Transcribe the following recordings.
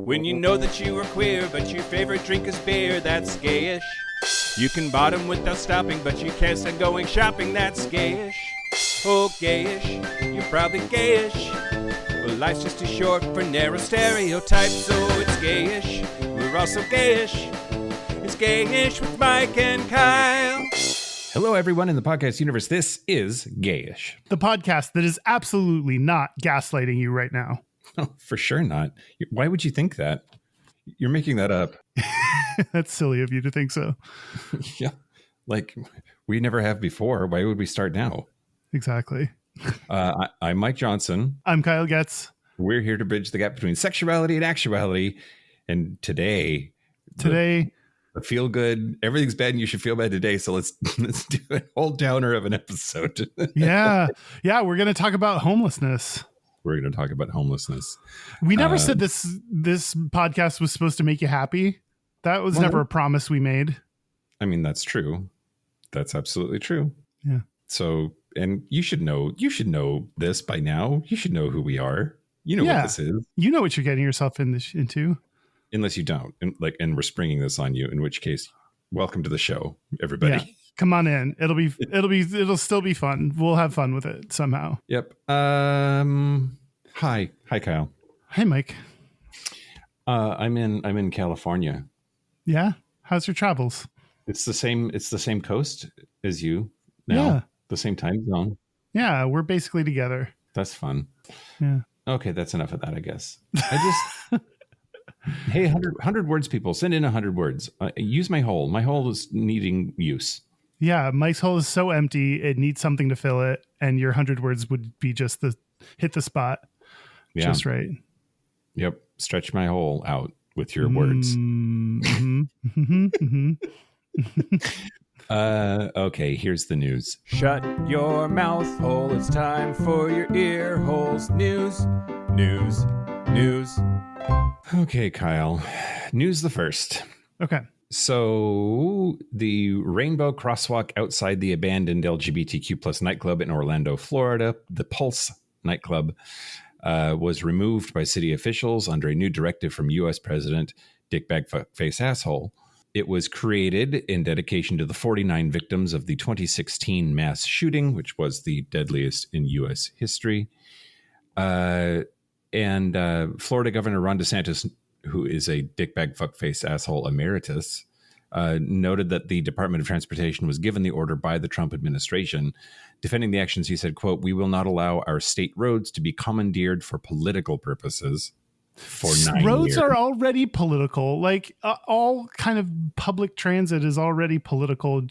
When you know that you are queer, but your favorite drink is beer, that's gayish. You can bottom without stopping, but you can't stand going shopping, that's gayish. Oh, gayish, you're probably gayish. Well, life's just too short for narrow stereotypes, so it's gayish. We're also gayish. It's Gayish with Mike and Kyle. Hello, everyone in the podcast universe. This is Gayish. The podcast that is absolutely not gaslighting you right now. Oh, for sure not. Why would you think that? You're making that up. That's silly of you to think so. Yeah. Like, we never have before. Why would we start now? Exactly. I'm Mike Johnson. I'm Kyle Getz. We're here to bridge the gap between sexuality and actuality. And today, the feel good, everything's bad and you should feel bad today. So let's do a whole downer of an episode. Yeah. We're going to talk about homelessness. We're going to talk about homelessness. We never said this podcast was supposed to make you happy. That was never a promise we made. I mean, that's true. That's absolutely true. Yeah. So, and you should know this by now. You should know who we are. You know what this is. You know what you're getting yourself into. Unless you don't, and we're springing this on you, in which case, welcome to the show, everybody. Yeah. Come on in. It'll still be fun. We'll have fun with it somehow. Yep. Hi, Kyle. Hey, Mike. I'm in California. Yeah. How's your travels? It's the same coast as you now. Yeah. The same time zone. Yeah, we're basically together. That's fun. Yeah. Okay, that's enough of that, I guess. Hey, 100 words, people. Send in 100 words. Use my hole. My hole is needing use. Yeah, Mike's hole is so empty, it needs something to fill it. And your 100 words would be just hit the spot. Yeah. Just right. Yep. Stretch my hole out with your words. Okay, here's the news. Shut your mouth hole. It's time for your ear holes. News. Okay, Kyle. News the first. Okay. So the rainbow crosswalk outside the abandoned LGBTQ plus nightclub in Orlando, Florida, the Pulse nightclub, was removed by city officials under a new directive from U.S. President Dick Bagface Asshole. It was created in dedication to the 49 victims of the 2016 mass shooting, which was the deadliest in U.S. history. And Florida Governor Ron DeSantis, who is a dickbag fuckface asshole emeritus, noted that the Department of Transportation was given the order by the Trump administration. Defending the actions, he said, quote, "We will not allow our state roads to be commandeered for political purposes." For 9 roads years. Are already political. Like all kind of public transit is already political.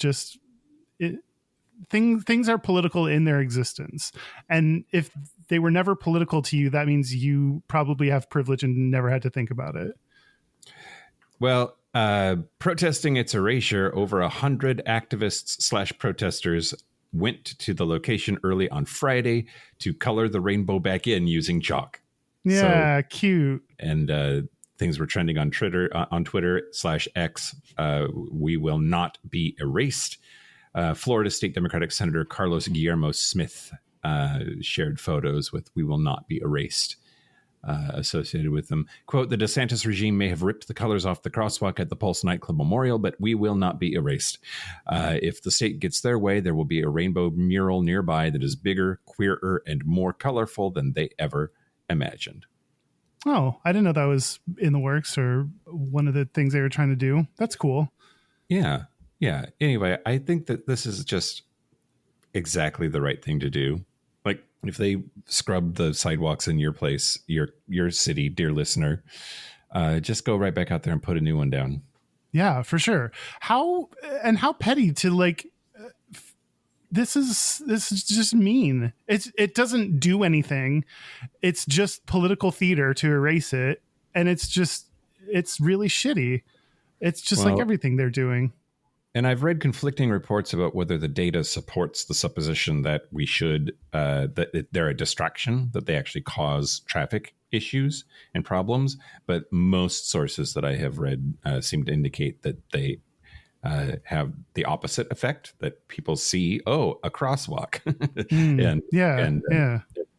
Things are political in their existence. And if they were never political to you, that means you probably have privilege and never had to think about it. Well, protesting its erasure, over 100 activists / protesters went to the location early on Friday to color the rainbow back in using chalk. Yeah, so, cute. And things were trending on Twitter /X. We will not be erased. Florida State Democratic Senator Carlos Guillermo Smith shared photos with "We will not be erased" associated with them. Quote, "The DeSantis regime may have ripped the colors off the crosswalk at the Pulse nightclub memorial, but we will not be erased. If the state gets their way, there will be a rainbow mural nearby that is bigger, queerer, and more colorful than they ever imagined." Oh, I didn't know that was in the works or one of the things they were trying to do. That's cool. Yeah. Anyway, I think that this is just exactly the right thing to do. Like, if they scrub the sidewalks in your place, your city, dear listener, just go right back out there and put a new one down. Yeah, for sure. How petty to like. This is just mean. It doesn't do anything. It's just political theater to erase it, and it's really shitty. It's just like everything they're doing. And I've read conflicting reports about whether the data supports the supposition that we should that they're a distraction, that they actually cause traffic issues and problems. But most sources that I have read seem to indicate that they have the opposite effect, that people see, a crosswalk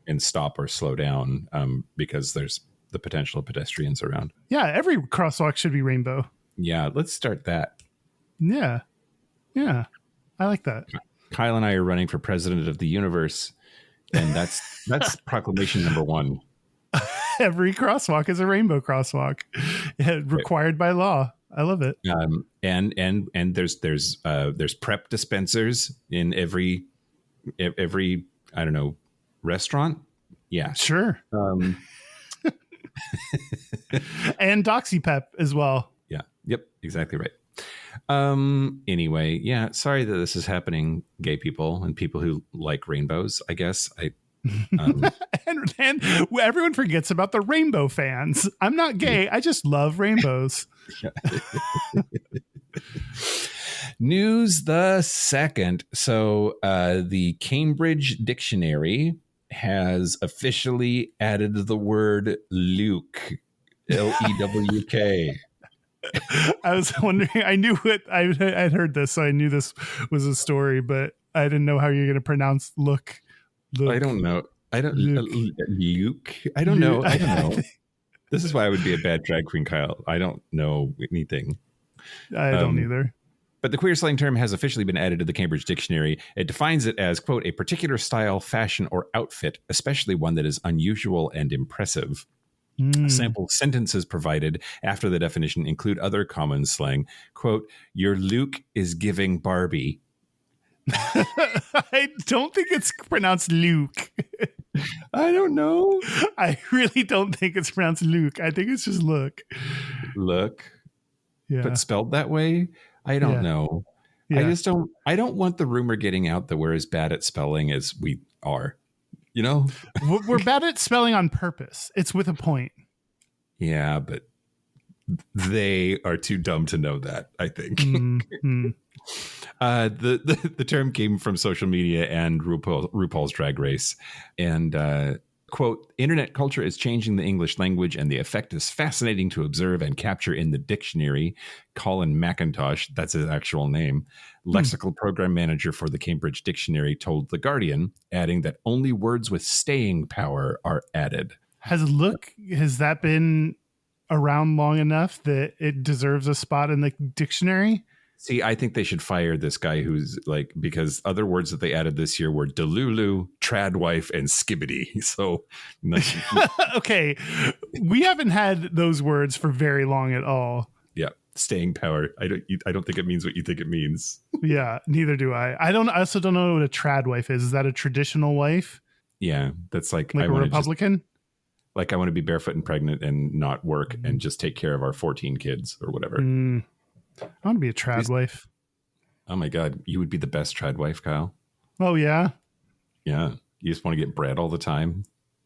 and stop or slow down because there's the potential of pedestrians around. Yeah, every crosswalk should be rainbow. Yeah, let's start that. Yeah. Yeah. I like that. Kyle and I are running for president of the universe, and that's proclamation number 1. Every crosswalk is a rainbow crosswalk. Yeah, required by law. I love it. And there's prep dispensers in every I don't know, restaurant. Yeah, sure. And DoxyPep as well. Yeah. Yep. Exactly right. Anyway, yeah. Sorry that this is happening, gay people and people who like rainbows. I guess and everyone forgets about the rainbow fans. I'm not gay. I just love rainbows. News the second. So the Cambridge Dictionary has officially added the word Luke, Lewk. I was wondering, I knew it. I'd heard this, so I knew this was a story, but I didn't know how you're going to pronounce look. I don't know. Luke. I don't know. This is why I would be a bad drag queen, Kyle. I don't know anything. I don't either. But the queer slang term has officially been added to the Cambridge Dictionary. It defines it as, quote, a particular style, fashion, or outfit, especially one that is unusual and impressive. Sample sentences provided after the definition include other common slang. Quote, your Luke is giving Barbie. I don't think it's pronounced Luke. I don't know. I really don't think it's pronounced Luke. I think it's just look. Look. Yeah. But spelled that way? I don't know. Yeah. I don't want the rumor getting out that we're as bad at spelling as we are. You know? We're bad at spelling on purpose. It's with a point. Yeah, but they are too dumb to know that, I think. Mm-hmm. The term came from social media and RuPaul's Drag Race. And, quote, internet culture is changing the English language, and the effect is fascinating to observe and capture in the dictionary. Colin McIntosh, that's his actual name, lexical program manager for the Cambridge Dictionary, told The Guardian, adding that only words with staying power are added. Has that been around long enough that it deserves a spot in the dictionary? See, I think they should fire this guy who's like, because other words that they added this year were delulu, tradwife, and skibbity. So, okay, we haven't had those words for very long at all. Yeah, staying power. I don't think it means what you think it means. Yeah, neither do I. I also don't know what a tradwife is. Is that a traditional wife? Yeah, that's like a Republican. I want to be barefoot and pregnant and not work and just take care of our 14 kids or whatever. I want to be a trad wife. Oh my God. You would be the best trad wife, Kyle. Oh, yeah. Yeah. You just want to get bread all the time.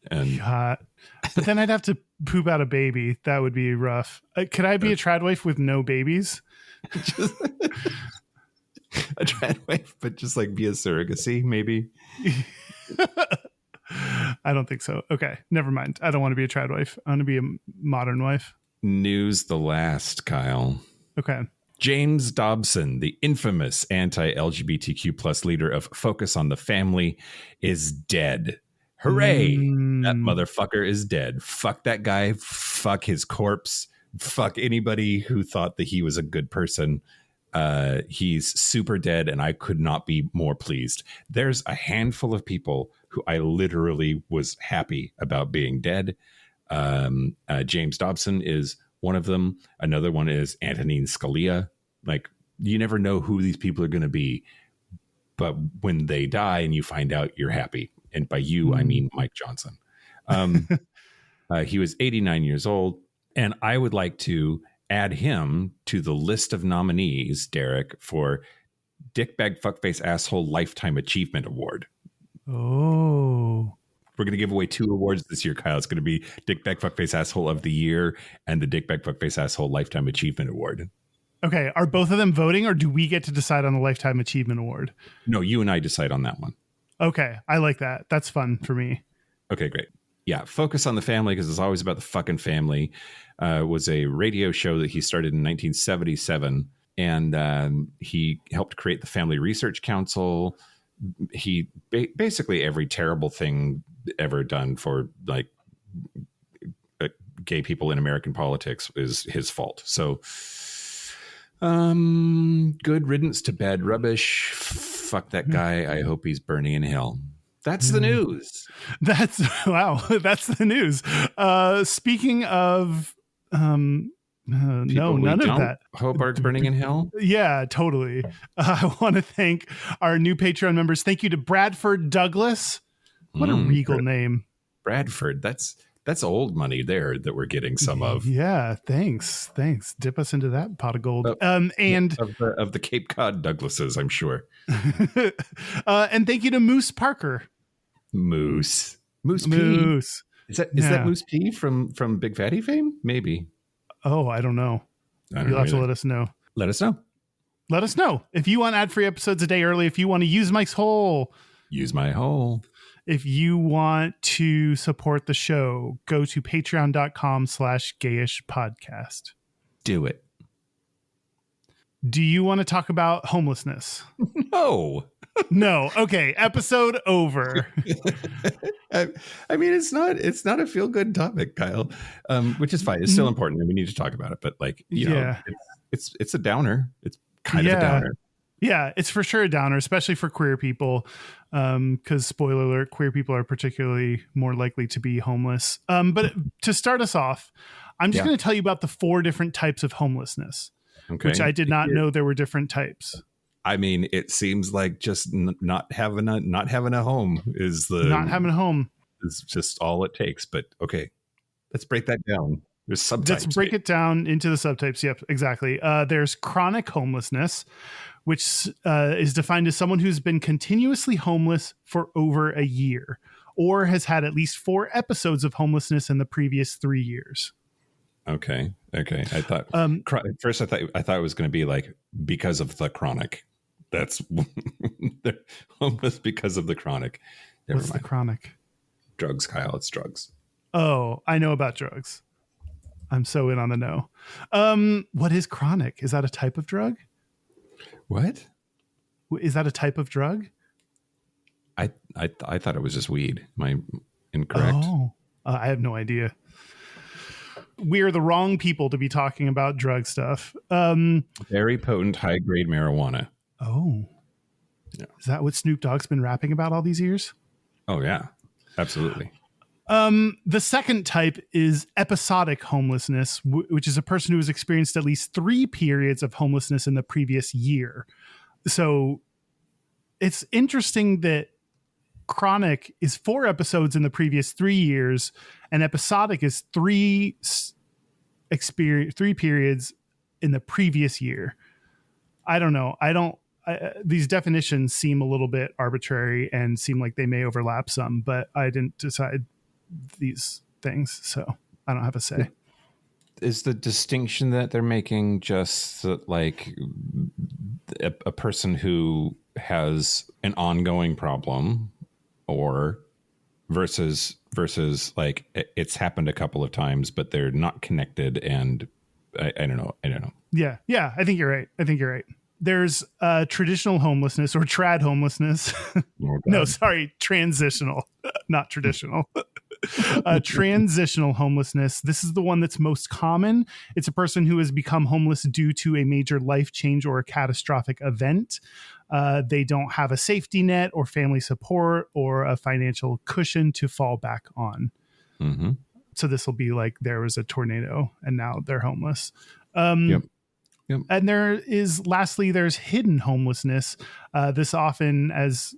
And but then I'd have to poop out a baby. That would be rough. Could I be a trad wife with no babies? Just a trad wife, but just like be a surrogacy, maybe. I don't think so. Okay. Never mind. I don't want to be a trad wife. I want to be a modern wife. News the last, Kyle. Okay. James Dobson, the infamous anti-LGBTQ plus leader of Focus on the Family, is dead. Hooray! That motherfucker is dead. Fuck that guy. Fuck his corpse. Fuck anybody who thought that he was a good person. He's super dead, and I could not be more pleased. There's a handful of people who I literally was happy about being dead. James Dobson is one of them. Another one is Antonin Scalia. Like, you never know who these people are going to be, but when they die and you find out, you're happy. And by you, I mean Mike Johnson. He was 89 years old, and I would like to add him to the list of nominees, Derek, for Dickbag Fuckface Asshole Lifetime Achievement Award. Oh. We're going to give away 2 awards this year, Kyle. It's going to be Dickbag Fuckface Asshole of the Year and the Dickbag Fuckface Asshole Lifetime Achievement Award. Okay. Are both of them voting, or do we get to decide on the Lifetime Achievement Award? No, you and I decide on that one. Okay. I like that. That's fun for me. Okay, great. Yeah, Focus on the Family, because it's always about the fucking family, was a radio show that he started in 1977. And he helped create the Family Research Council. He basically every terrible thing ever done for like gay people in American politics is his fault. So, good riddance to bad rubbish. Fuck that guy. I hope he's burning in hell. That's the news. That's wow. That's the news. Speaking of, no, none of that. Hope are burning in hell. Yeah, totally. I want to thank our new Patreon members. Thank you to Bradford Douglas. What a regal name. Bradford. That's old money there that we're getting some of. Yeah, thanks. Dip us into that pot of gold. And of the Cape Cod Douglases, I'm sure. And thank you to Moose Parker. Moose P. Moose. Is that Moose P from Big Fatty fame? Maybe. Oh, I don't know. You'll have to let us know. Let us know. Let us know. If you want ad-free episodes a day early, if you want to use Mike's hole. Use my hole. If you want to support the show, go to patreon.com/gayish podcast. Do it. Do you want to talk about homelessness? No. No. Okay. Episode over. I mean, it's not a feel good topic, Kyle, which is fine. It's still important and we need to talk about it. But like, you know, it's a downer. It's kind of a downer. Yeah, it's for sure a downer, especially for queer people. Because spoiler alert, queer people are particularly more likely to be homeless. But to start us off, I'm just going to tell you about the 4 different types of homelessness, which I did not know there were different types. I mean, it seems like just not having a home is is just all it takes. But okay, let's break that down. There's subtypes. Let's break it down into the subtypes. Yep, exactly. There's chronic homelessness, which is defined as someone who's been continuously homeless for over a year or has had at least 4 episodes of homelessness in the previous 3 years. Okay. I thought at first I thought it was going to be like because of the chronic. That's they're homeless because of the chronic. Never What's mind. the chronic? Drugs, Kyle. It's drugs. Oh, I know about drugs. I'm so in on the know. What is chronic? Is that a type of drug? What? Is that a type of drug? I thought it was just weed. Am I incorrect? Oh, I have no idea. We're the wrong people to be talking about drug stuff. Very potent, high-grade marijuana. Oh. Yeah. Is that what Snoop Dogg's been rapping about all these years? Oh, yeah. Absolutely. The second type is episodic homelessness, which is a person who has experienced at least 3 periods of homelessness in the previous year. So it's interesting that chronic is 4 episodes in the previous 3 years, and episodic is 3 periods in the previous year. I don't know. These definitions seem a little bit arbitrary and seem like they may overlap some, but I didn't decide these things, so I don't have a say. Is the distinction that they're making just that, like, a person who has an ongoing problem, or versus like it's happened a couple of times but they're not connected, and I don't know. Yeah, I think you're right. There's traditional homelessness, or trad homelessness. No, sorry, transitional, not traditional. Transitional homelessness. This is the one that's most common. It's a person who has become homeless due to a major life change or a catastrophic event. They don't have a safety net or family support or a financial cushion to fall back on. Mm-hmm. So this will be like there was a tornado and now they're homeless. Yep. And there's hidden homelessness. This often, as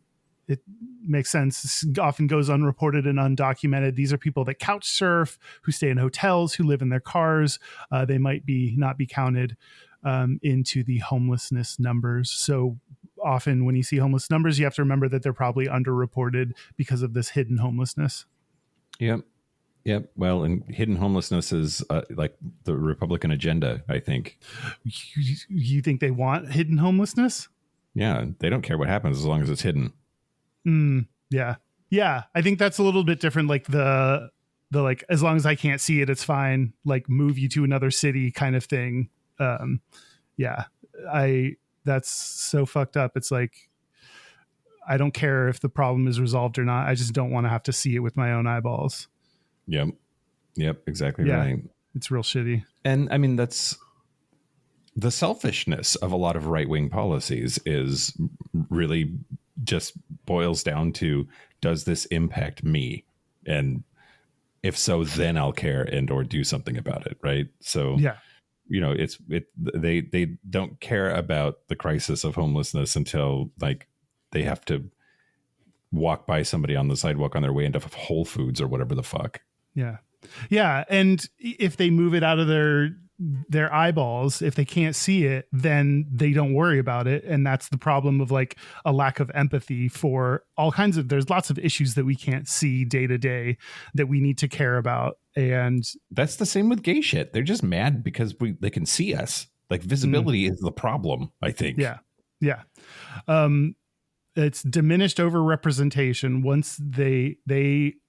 it makes sense, often goes unreported and undocumented. These are people that couch surf, who stay in hotels, who live in their cars. They might not be counted into the homelessness numbers. So often when you see homeless numbers, you have to remember that they're probably underreported because of this hidden homelessness. Yep. Well, and hidden homelessness is like the Republican agenda, I think. You think they want hidden homelessness? Yeah, they don't care what happens as long as it's hidden. Yeah. I think that's a little bit different. Like the like, as long as I can't see it, it's fine. Like, move you to another city kind of thing. That's so fucked up. It's like, I don't care if the problem is resolved or not. I just don't want to have to see it with my own eyeballs. Yep. Yep, exactly Yeah. right. It's real shitty. And I mean, that's the selfishness of a lot of right-wing policies is really just boils down to, does this impact me? And if so, then I'll care and or do something about it. Right. So, Yeah. they don't care about the crisis of homelessness until like they have to walk by somebody on the sidewalk on their way into Whole Foods or whatever the fuck. Yeah. Yeah. And if they move it out of their eyeballs, if they can't see it, then they don't worry about it. And that's the problem of like a lack of empathy for all kinds of, there's lots of issues that we can't see day to day that we need to care about. And that's the same with gay shit. They're just mad because they can see us. Like visibility is the problem, I think. Yeah. Yeah. It's diminished over representation. Once they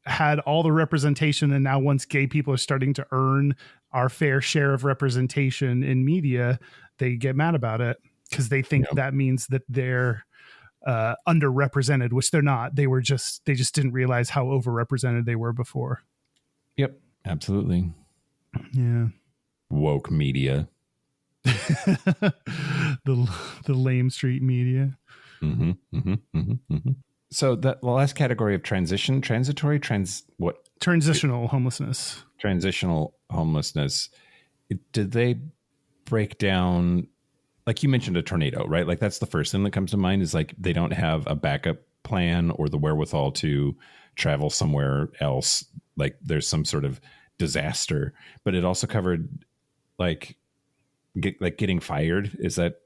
had all the representation, and now once gay people are starting to earn our fair share of representation in media, they get mad about it because they think that means that they're underrepresented, which they're not. They just didn't realize how overrepresented they were before. Yep, absolutely. Yeah. Woke media. the lame street media. So the last category of transitional homelessness. Transitional homelessness. Did they break down, like you mentioned, a tornado, right? Like that's the first thing that comes to mind is like they don't have a backup plan or the wherewithal to travel somewhere else. Like there's some sort of disaster, but it also covered like getting fired. Is that?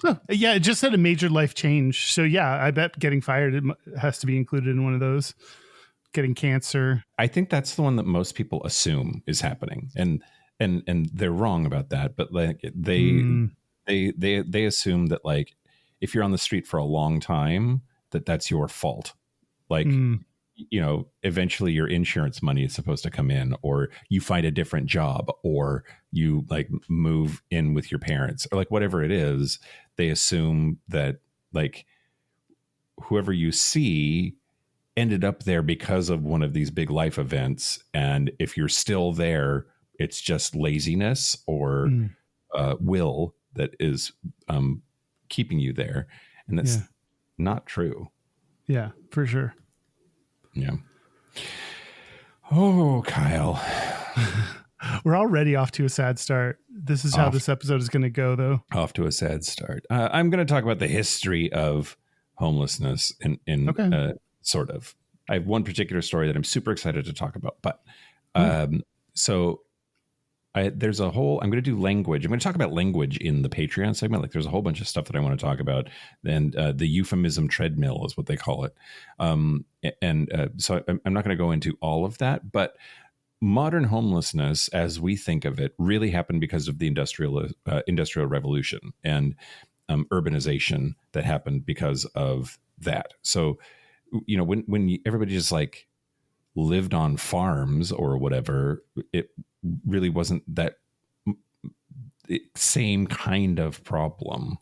Oh, yeah, it just said a major life change. So yeah, I bet getting fired has to be included in one of those. Getting cancer. I think that's the one that most people assume is happening, and they're wrong about that. But like they assume that like if you're on the street for a long time, that's your fault. Like eventually your insurance money is supposed to come in, or you find a different job, or you like move in with your parents, or like whatever it is. They assume that like whoever you see ended up there because of one of these big life events. And if you're still there, it's just laziness or will that is keeping you there. And that's not true. Yeah, for sure. Yeah. Oh, Kyle. We're already off to a sad start. This is how this episode is going to go, though. Off to a sad start. I'm going to talk about the history of homelessness in sort of. I have one particular story that I'm super excited to talk about, but there's a whole, I'm going to do language. I'm going to talk about language in the Patreon segment. Like there's a whole bunch of stuff that I want to talk about. And the euphemism treadmill is what they call it. So I'm not going to go into all of that, but modern homelessness, as we think of it, really happened because of the industrial revolution and urbanization that happened because of that. So, when everybody just like lived on farms or whatever, it really wasn't that same kind of problem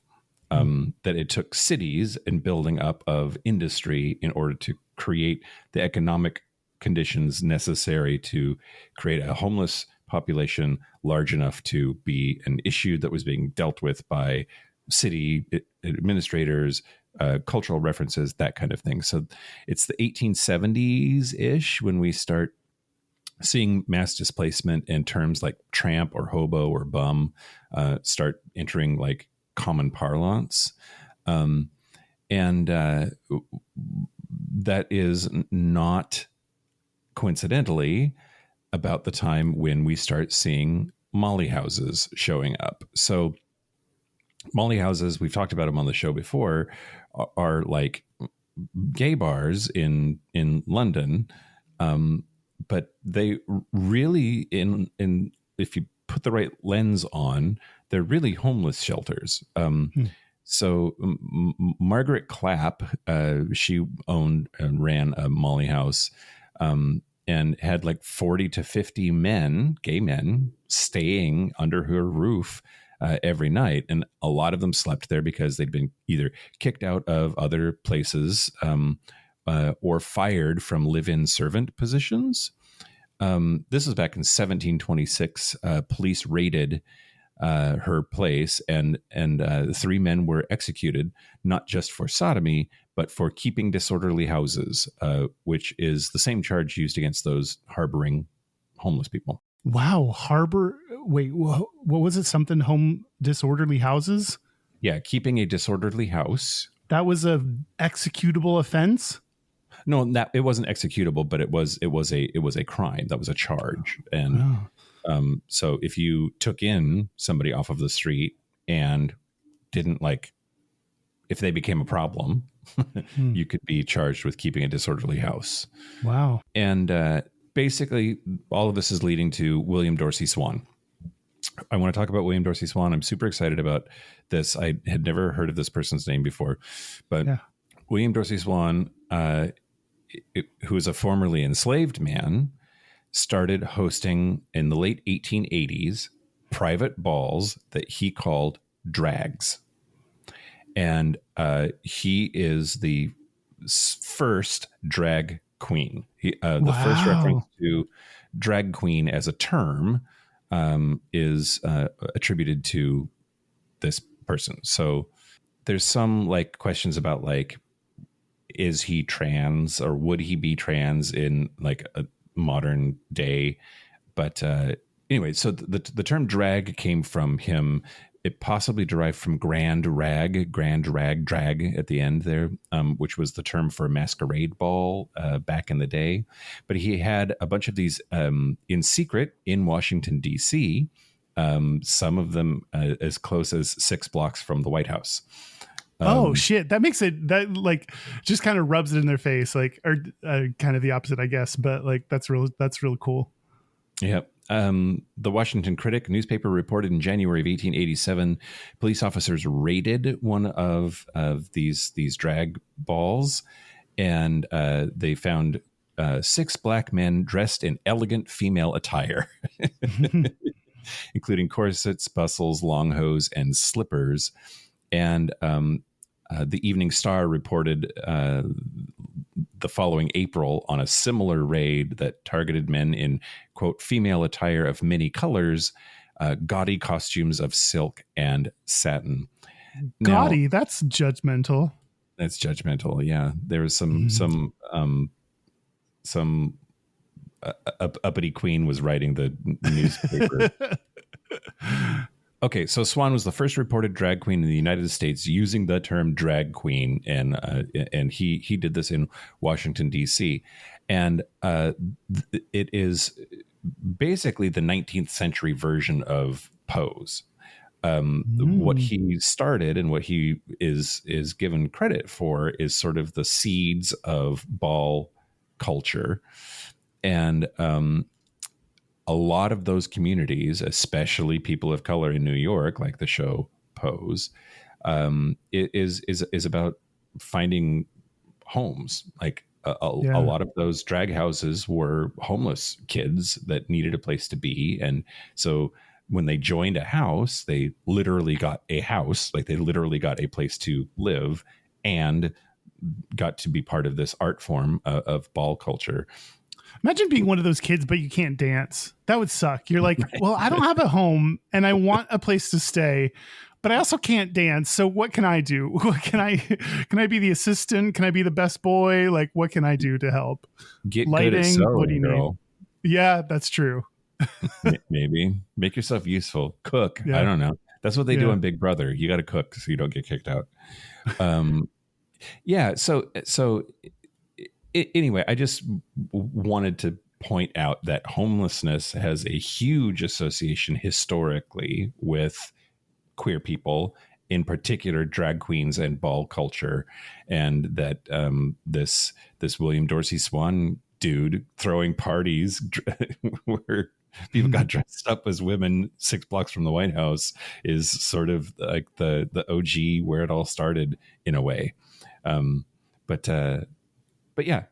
that it took cities and building up of industry in order to create the economic conditions necessary to create a homeless population large enough to be an issue that was being dealt with by city administrators, cultural references, that kind of thing. So it's the 1870s-ish when we start seeing mass displacement in terms like tramp or hobo or bum start entering like common parlance. And that is not coincidentally about the time when we start seeing molly houses showing up. So molly houses, we've talked about them on the show before, are like gay bars in London. But they really, in if you put the right lens on, they're really homeless shelters. So Margaret Clapp, she owned and ran a molly house and had like 40 to 50 men, gay men, staying under her roof every night. And a lot of them slept there because they'd been either kicked out of other places or fired from live-in servant positions. This was back in 1726. Police raided her place, and 3 men were executed, not just for sodomy, but for keeping disorderly houses, which is the same charge used against those harboring homeless people. Wow. Wait, what was it? Something home disorderly houses? Yeah, keeping a disorderly house. That was a executable offense? No, it wasn't executable, but it was a crime. That was a charge. And so if you took in somebody off of the street and didn't if they became a problem, you could be charged with keeping a disorderly house. Wow. And basically, all of this is leading to William Dorsey Swann. I want to talk about William Dorsey Swann. I'm super excited about this. I had never heard of this person's name before, but William Dorsey Swann, who is a formerly enslaved man, started hosting in the late 1880s private balls that he called drags. And he is the first drag queen. The first reference to drag queen as a term is attributed to this person. So there's some questions about is he trans, or would he be trans in a modern day? But anyway, so the term drag came from him. It possibly derived from grand rag, drag at the end there, which was the term for a masquerade ball back in the day. But he had a bunch of these in secret in Washington, D.C., some of them as close as 6 blocks from the White House. Oh shit! That makes it just kind of rubs it in their face, or kind of the opposite, I guess. But that's real cool. Yep. The Washington Critic newspaper reported in January of 1887, police officers raided one of these drag balls, and they found 6 black men dressed in elegant female attire, including corsets, bustles, long hose, and slippers. And the Evening Star reported the following April on a similar raid that targeted men in, quote, female attire of many colors, gaudy costumes of silk and satin. Gaudy, that's judgmental. That's judgmental. Yeah. There was some uppity queen was writing the newspaper. Okay, so Swann was the first reported drag queen in the United States using the term drag queen, and he did this in Washington, D.C. And it is basically the 19th century version of pose. What he started and what he is given credit for is sort of the seeds of ball culture, and a lot of those communities, especially people of color in New York, like the show Pose, it is about finding homes. A lot of those drag houses were homeless kids that needed a place to be, and so when they joined a house, they literally got a house, they literally got a place to live, and got to be part of this art form of ball culture. Imagine being one of those kids, but you can't dance. That would suck. You're like, well, I don't have a home and I want a place to stay, but I also can't dance. So what can I do? What can I be the assistant? Can I be the best boy? What can I do to help? Get lighting. Good at sewing, what do you girl. need? Yeah, that's true. Maybe make yourself useful. Cook. Yeah. I don't know. That's what they do on Big Brother. You got to cook so you don't get kicked out. Yeah. So anyway, I just wanted to point out that homelessness has a huge association historically with queer people, in particular drag queens and ball culture, and that this William Dorsey Swann dude throwing parties where people got dressed up as women 6 blocks from the White House is sort of like the OG where it all started in a way. But yeah,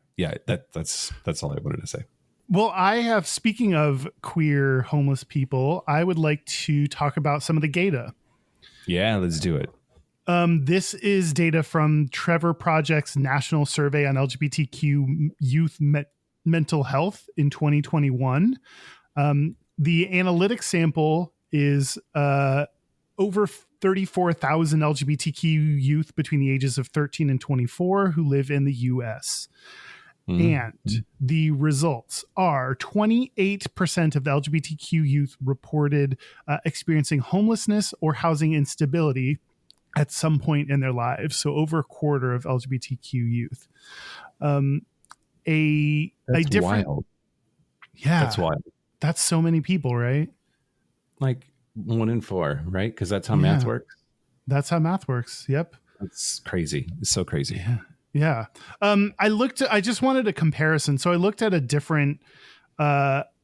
that's all I wanted to say. Well, speaking of queer homeless people, I would like to talk about some of the data. Yeah, let's do it. This is data from Trevor Project's National Survey on LGBTQ Youth mental health in 2021. The analytic sample is over 34,000 LGBTQ youth between the ages of 13 and 24 who live in the U.S. And the results are 28% of the LGBTQ youth reported experiencing homelessness or housing instability at some point in their lives. So over a quarter of LGBTQ youth. That's wild. Yeah. That's wild. That's so many people, right? Like 1 in 4, right? Because that's how math works. That's how math works. Yep. That's crazy. It's so crazy. Yeah. Yeah. I just wanted a comparison. So I looked at a different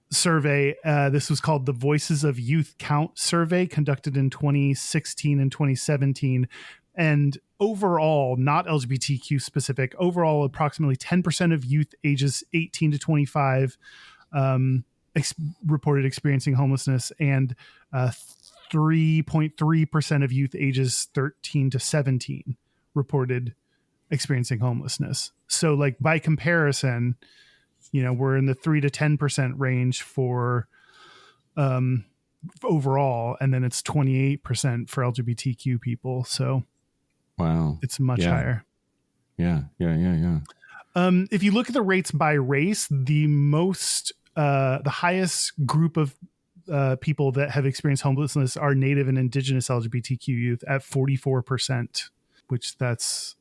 survey. This was called the Voices of Youth Count survey, conducted in 2016 and 2017. And overall, not LGBTQ specific, overall, approximately 10% of youth ages 18 to 25 reported experiencing homelessness, and 3.3% of youth ages 13 to 17 reported experiencing homelessness. So like by comparison, we're in the 3 to 10% range for overall, and then it's 28% for LGBTQ people. So wow, it's much higher. Yeah. If you look at the rates by race, the highest group of people that have experienced homelessness are Native and Indigenous LGBTQ youth at 44%, which that's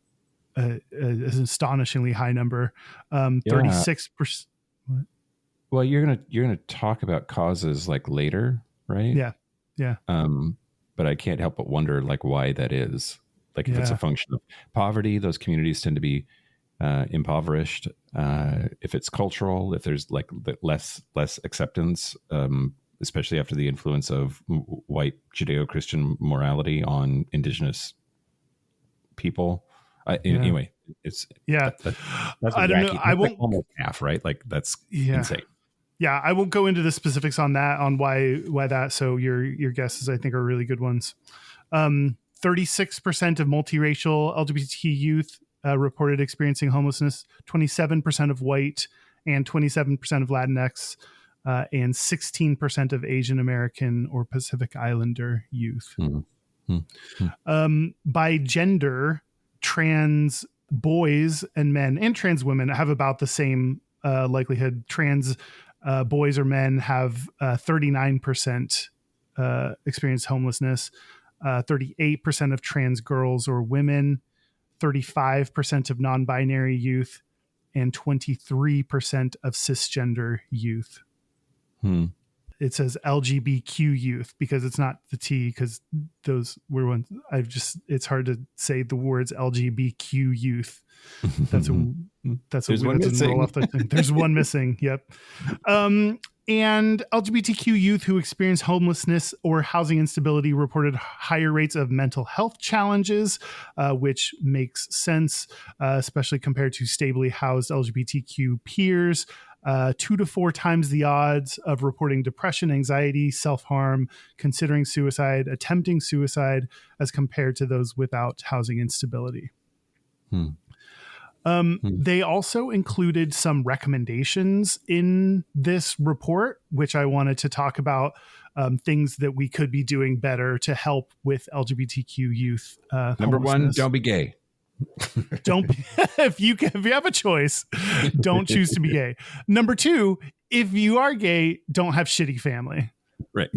an astonishingly high number. 36%. Well, you're gonna talk about causes like later, right? Yeah. But I can't help but wonder like why that is. Like if it's a function of poverty, those communities tend to be impoverished. If it's cultural, if there's like less acceptance, especially after the influence of white Judeo-Christian morality on indigenous people. Anyway, it's that's I don't know. I won't like almost half, right? Like that's insane. Yeah, I won't go into the specifics on that, on why that. So your guesses, I think, are really good ones. 36% of multiracial LGBTQ youth reported experiencing homelessness. 27% of white, and 27% of Latinx, and 16% of Asian American or Pacific Islander youth. By gender, trans boys and men and trans women have about the same likelihood. Trans boys or men have 39% experience homelessness, 38% of trans girls or women, 35% of non-binary youth, and 23% of cisgender youth. It says LGBTQ youth because it's not the T, because those were ones it's hard to say the words LGBTQ youth. That's a one missing. Roll off the thing. There's one missing. Yep. And LGBTQ youth who experience homelessness or housing instability reported higher rates of mental health challenges, which makes sense, especially compared to stably housed LGBTQ peers. 2 to 4 times the odds of reporting depression, anxiety, self-harm, considering suicide, attempting suicide, as compared to those without housing instability. They also included some recommendations in this report, which I wanted to talk about, things that we could be doing better to help with LGBTQ youth. Number 1, don't be gay. Don't be, if you have a choice, don't choose to be gay. Number 2, if you are gay, don't have shitty family. Right.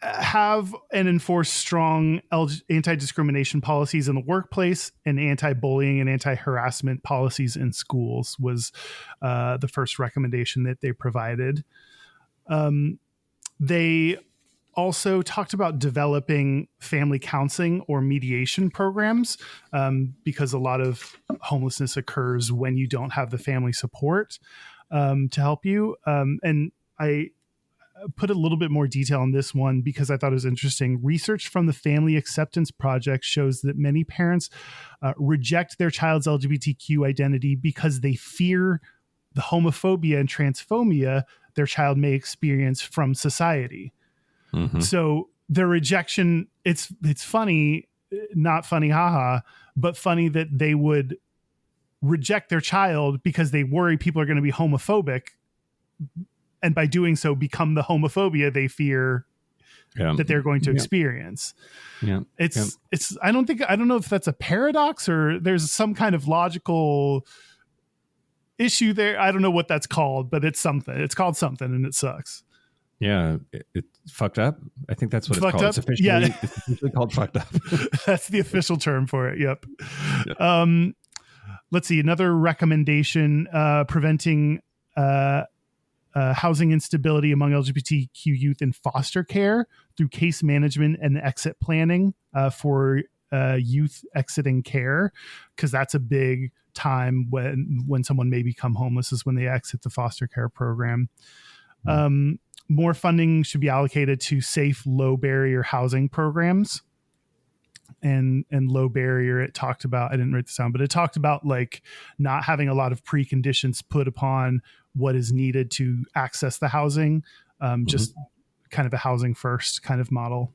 Have and enforce strong anti-discrimination policies in the workplace, and anti-bullying and anti-harassment policies in schools was the first recommendation that they provided. They also talked about developing family counseling or mediation programs, because a lot of homelessness occurs when you don't have the family support to help you. And I put a little bit more detail on this one because I thought it was interesting. Research from the Family Acceptance Project shows that many parents reject their child's LGBTQ identity because they fear the homophobia and transphobia their child may experience from society. So the rejection, it's funny, not funny, haha, but funny that they would reject their child because they worry people are going to be homophobic, and by doing so become the homophobia they fear that they're going to experience. It's I don't know if that's a paradox or there's some kind of logical issue there. I don't know what that's called, but it's something. It's called something, and it sucks. Yeah, it's fucked up. I think that's what Fucked it's called. up? It's officially called fucked up. That's the official term for it. Yep. Yeah. Let's see. Another recommendation, preventing housing instability among LGBTQ youth in foster care through case management and exit planning for youth exiting care, because that's a big time when someone may become homeless, is when they exit the foster care program. More funding should be allocated to safe, low barrier housing programs. And low barrier, it talked about, I didn't write this down, but it talked about like not having a lot of preconditions put upon what is needed to access the housing. Just kind of a housing first kind of model.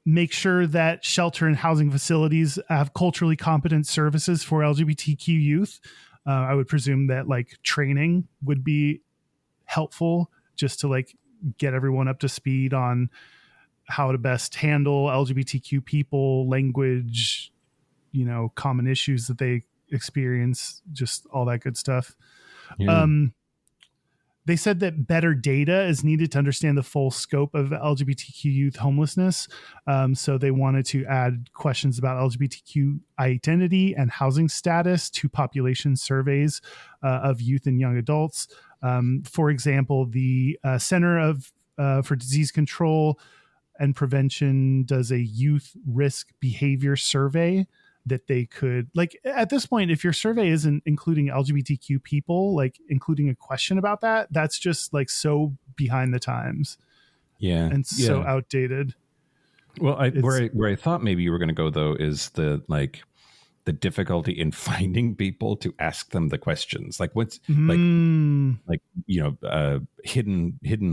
Make sure that shelter and housing facilities have culturally competent services for LGBTQ youth. I would presume that like training would be helpful just to like get everyone up to speed on how to best handle LGBTQ people, language, common issues that they experience, just all that good stuff. Yeah. They said that better data is needed to understand the full scope of LGBTQ youth homelessness. So they wanted to add questions about LGBTQ identity and housing status to population surveys of youth and young adults. For example, the Center for Disease Control and Prevention does a youth risk behavior survey that they could, like, at this point, if your survey isn't including LGBTQ people, like including a question about that, that's just like so behind the times. Yeah. And so outdated. Well, where I thought maybe you were going to go though is the difficulty in finding people to ask them the questions. Like what's hidden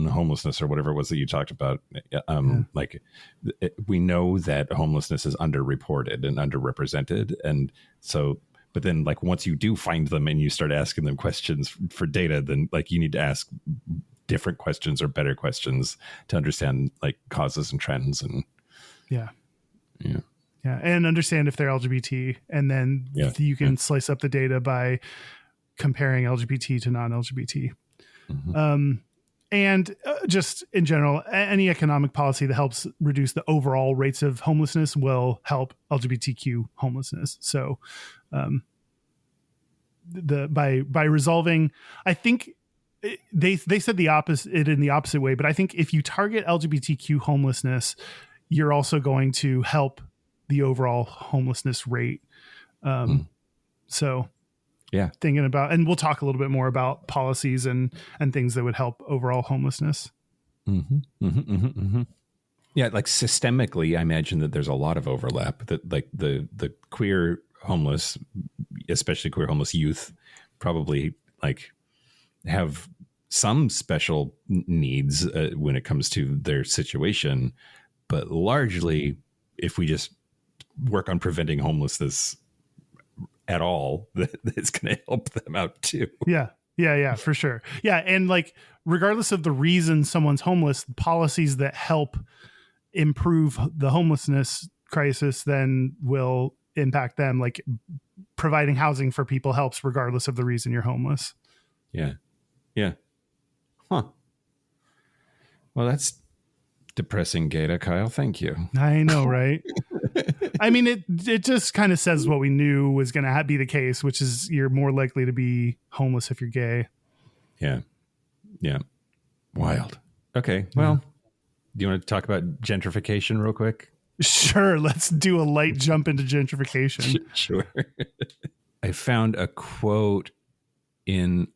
homelessness or whatever it was that you talked about. We know that homelessness is underreported and underrepresented. And so, but then like once you do find them and you start asking them questions for data, then like you need to ask different questions or better questions to understand like causes and trends and yeah, and understand if they're LGBT, and then you can slice up the data by comparing LGBT to non-LGBT. And just in general, any economic policy that helps reduce the overall rates of homelessness will help LGBTQ homelessness. So by resolving, I think they said the opposite in the opposite way, but I think if you target LGBTQ homelessness, you're also going to help the overall homelessness rate. So thinking about, and we'll talk a little bit more about policies and things that would help overall homelessness. Yeah. Like systemically, I imagine that there's a lot of overlap that like the queer homeless, especially queer homeless youth, probably like have some special needs when it comes to their situation, but largely if we just work on preventing homelessness at all, it's going to help them out too. Yeah, for sure. Yeah. And like, regardless of the reason someone's homeless, policies that help improve the homelessness crisis then will impact them. Like providing housing for people helps regardless of the reason you're homeless. Yeah. Huh. Well, that's depressing data, Kyle. Thank you. I know, right? I mean, it just kind of says what we knew was going to be the case, which is you're more likely to be homeless if you're gay. Yeah. Wild. Okay. Well, do you want to talk about gentrification real quick? Sure. Let's do a light jump into gentrification. Sure. I found a quote in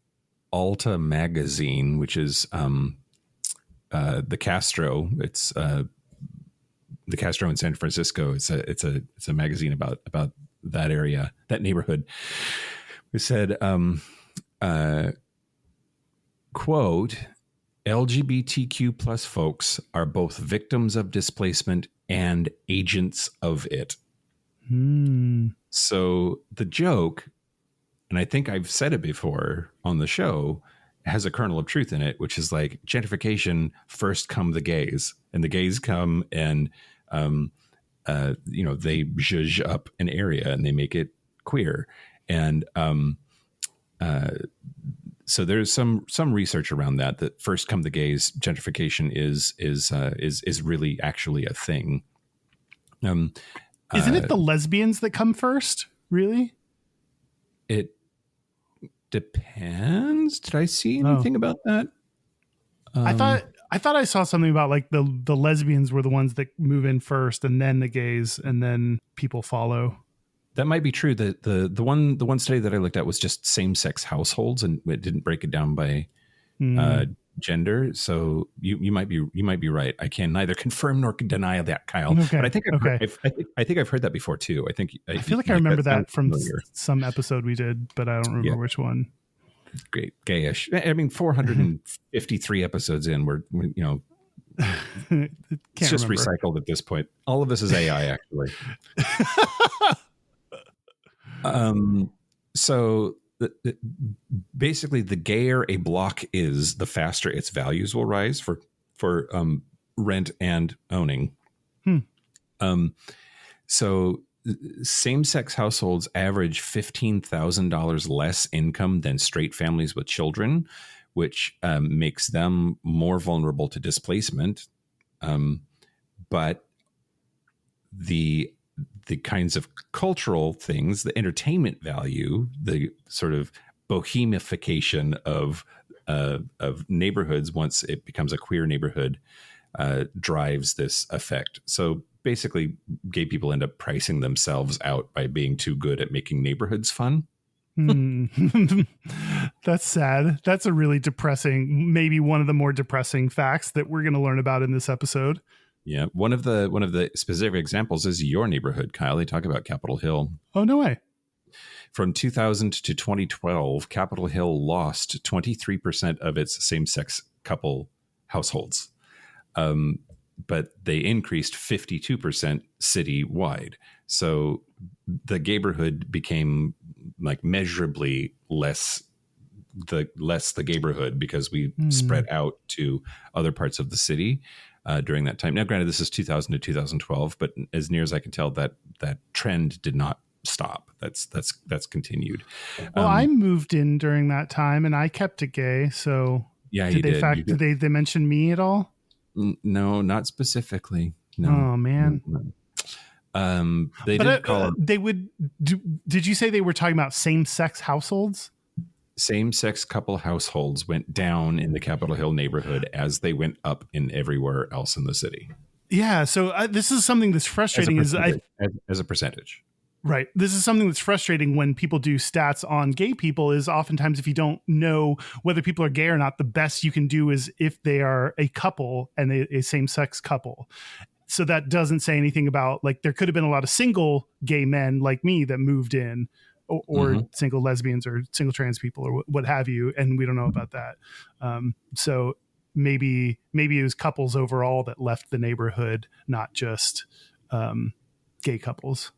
Alta magazine, which is the Castro. It's the Castro in San Francisco. It's a magazine about that area, that neighborhood. We said, quote, LGBTQ plus folks are both victims of displacement and agents of it. So the joke, and I think I've said it before on the show, has a kernel of truth in it, which is like gentrification, first come the gays, and the gays come and, they zhuzh up an area and they make it queer. And so there's some research around that first come the gays, gentrification is really actually a thing. Isn't it the lesbians that come first? Really? It depends. Did I see anything about that? I thought I saw something about like the lesbians were the ones that move in first, and then the gays, and then people follow. That might be true. The one study that I looked at was just same sex households, and it didn't break it down by gender. So you might be right. I can neither confirm nor deny that, Kyle. Okay. But I think I've heard that before too. I feel like I remember that from some episode we did, but I don't remember which one. Great, gayish. I mean, 453 episodes in, we're it's just remember. Recycled at this point. All of this is AI, actually. So basically, the gayer a block is, the faster its values will rise for rent and owning. So same-sex households average $15,000 less income than straight families with children, which makes them more vulnerable to displacement. But the kinds of cultural things, the entertainment value, the sort of bohemification of neighborhoods once it becomes a queer neighborhood drives this effect. So basically, gay people end up pricing themselves out by being too good at making neighborhoods fun. That's sad. That's a really depressing, maybe one of the more depressing facts that we're going to learn about in this episode. Yeah, one of the specific examples is your neighborhood, Kyle. They talk about Capitol Hill. Oh, no way. From 2000 to 2012, Capitol Hill lost 23% of its same-sex couple households. But they increased 52% citywide. So the gayborhood became like measurably less the gayborhood because we spread out to other parts of the city during that time. Now, granted, this is 2000 to 2012, but as near as I can tell, that trend did not stop. That's continued. Well, I moved in during that time and I kept it gay. So yeah, did they mention me at all? No, not specifically. No. Oh man. They did call it. They would. Did you say they were talking about same-sex households? Same-sex couple households went down in the Capitol Hill neighborhood as they went up in everywhere else in the city. Yeah. So this is something that's frustrating. As a percentage. Right. This is something that's frustrating when people do stats on gay people is oftentimes if you don't know whether people are gay or not, the best you can do is if they are a couple and a same-sex couple. So that doesn't say anything about, like, there could have been a lot of single gay men like me that moved in or single lesbians or single trans people or what have you. And we don't know about that. So maybe it was couples overall that left the neighborhood, not just gay couples.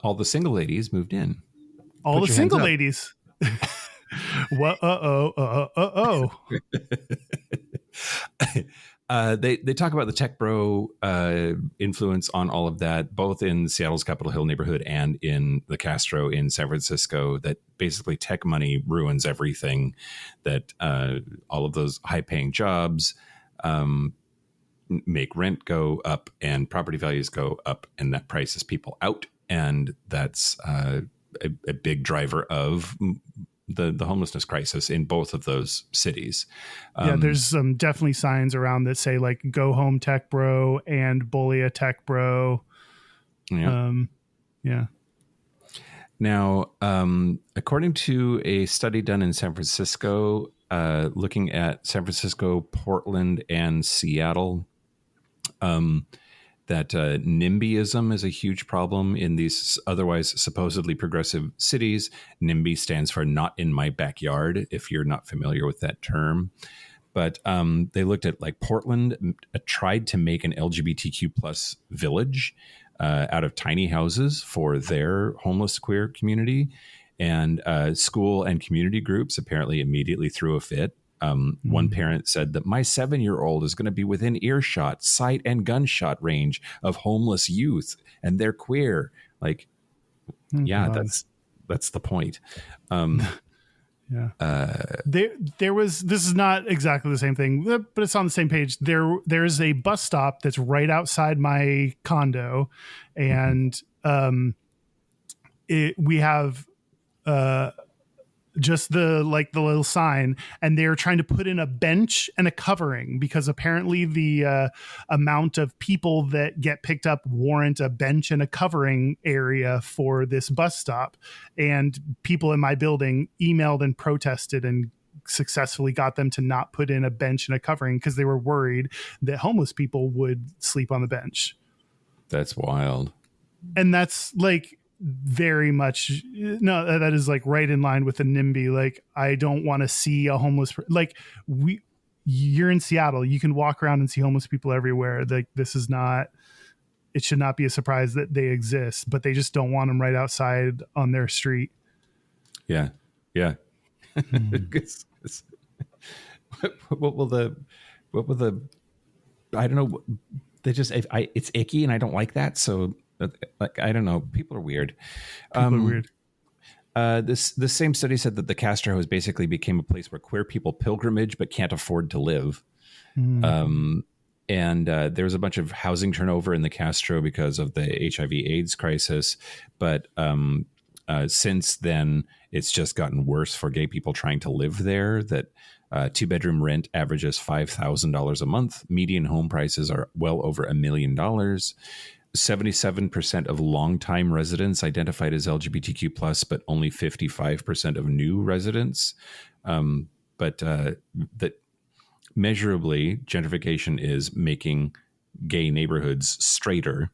All the single ladies moved in. All the single ladies. What? They talk about the tech bro influence on all of that, both in Seattle's Capitol Hill neighborhood and in the Castro in San Francisco, that basically tech money ruins everything, that all of those high paying jobs make rent go up and property values go up, and that prices people out. And that's a big driver of the homelessness crisis in both of those cities. Yeah, there's some definitely signs around that say like "Go home, tech bro" and "Bully a tech bro." Yeah. Yeah. Now, according to a study done in San Francisco, looking at San Francisco, Portland, and Seattle, that NIMBYism is a huge problem in these otherwise supposedly progressive cities. NIMBY stands for not in my backyard, if you're not familiar with that term. But they looked at, like, Portland tried to make an LGBTQ plus village out of tiny houses for their homeless queer community. And school and community groups apparently immediately threw a fit. One parent said that my 7-year-old is going to be within earshot, sight, and gunshot range of homeless youth, and they're queer. Like, yeah, God. that's the point. There was, this is not exactly the same thing, but it's on the same page. There's a bus stop that's right outside my condo, and we have just the little sign, and they're trying to put in a bench and a covering because apparently the amount of people that get picked up warrant a bench and a covering area for this bus stop. And people in my building emailed and protested and successfully got them to not put in a bench and a covering because they were worried that homeless people would sleep on the bench. That's wild. And that's like very much, no, that is like right in line with the NIMBY. Like, I don't want to see a homeless, you're in Seattle, you can walk around and see homeless people everywhere. Like, this is not, it should not be a surprise that they exist, but they just don't want them right outside on their street. Yeah. What will the I don't know, they just, it's icky and I don't like that. So like, I don't know. People are weird. This same study said that the Castro has basically became a place where queer people pilgrimage but can't afford to live. And there was a bunch of housing turnover in the Castro because of the HIV/AIDS crisis. But since then, it's just gotten worse for gay people trying to live there. That 2-bedroom rent averages $5,000 a month. Median home prices are well over $1 million. 77% of longtime residents identified as LGBTQ plus, but only 55% of new residents. But that measurably, gentrification is making gay neighborhoods straighter.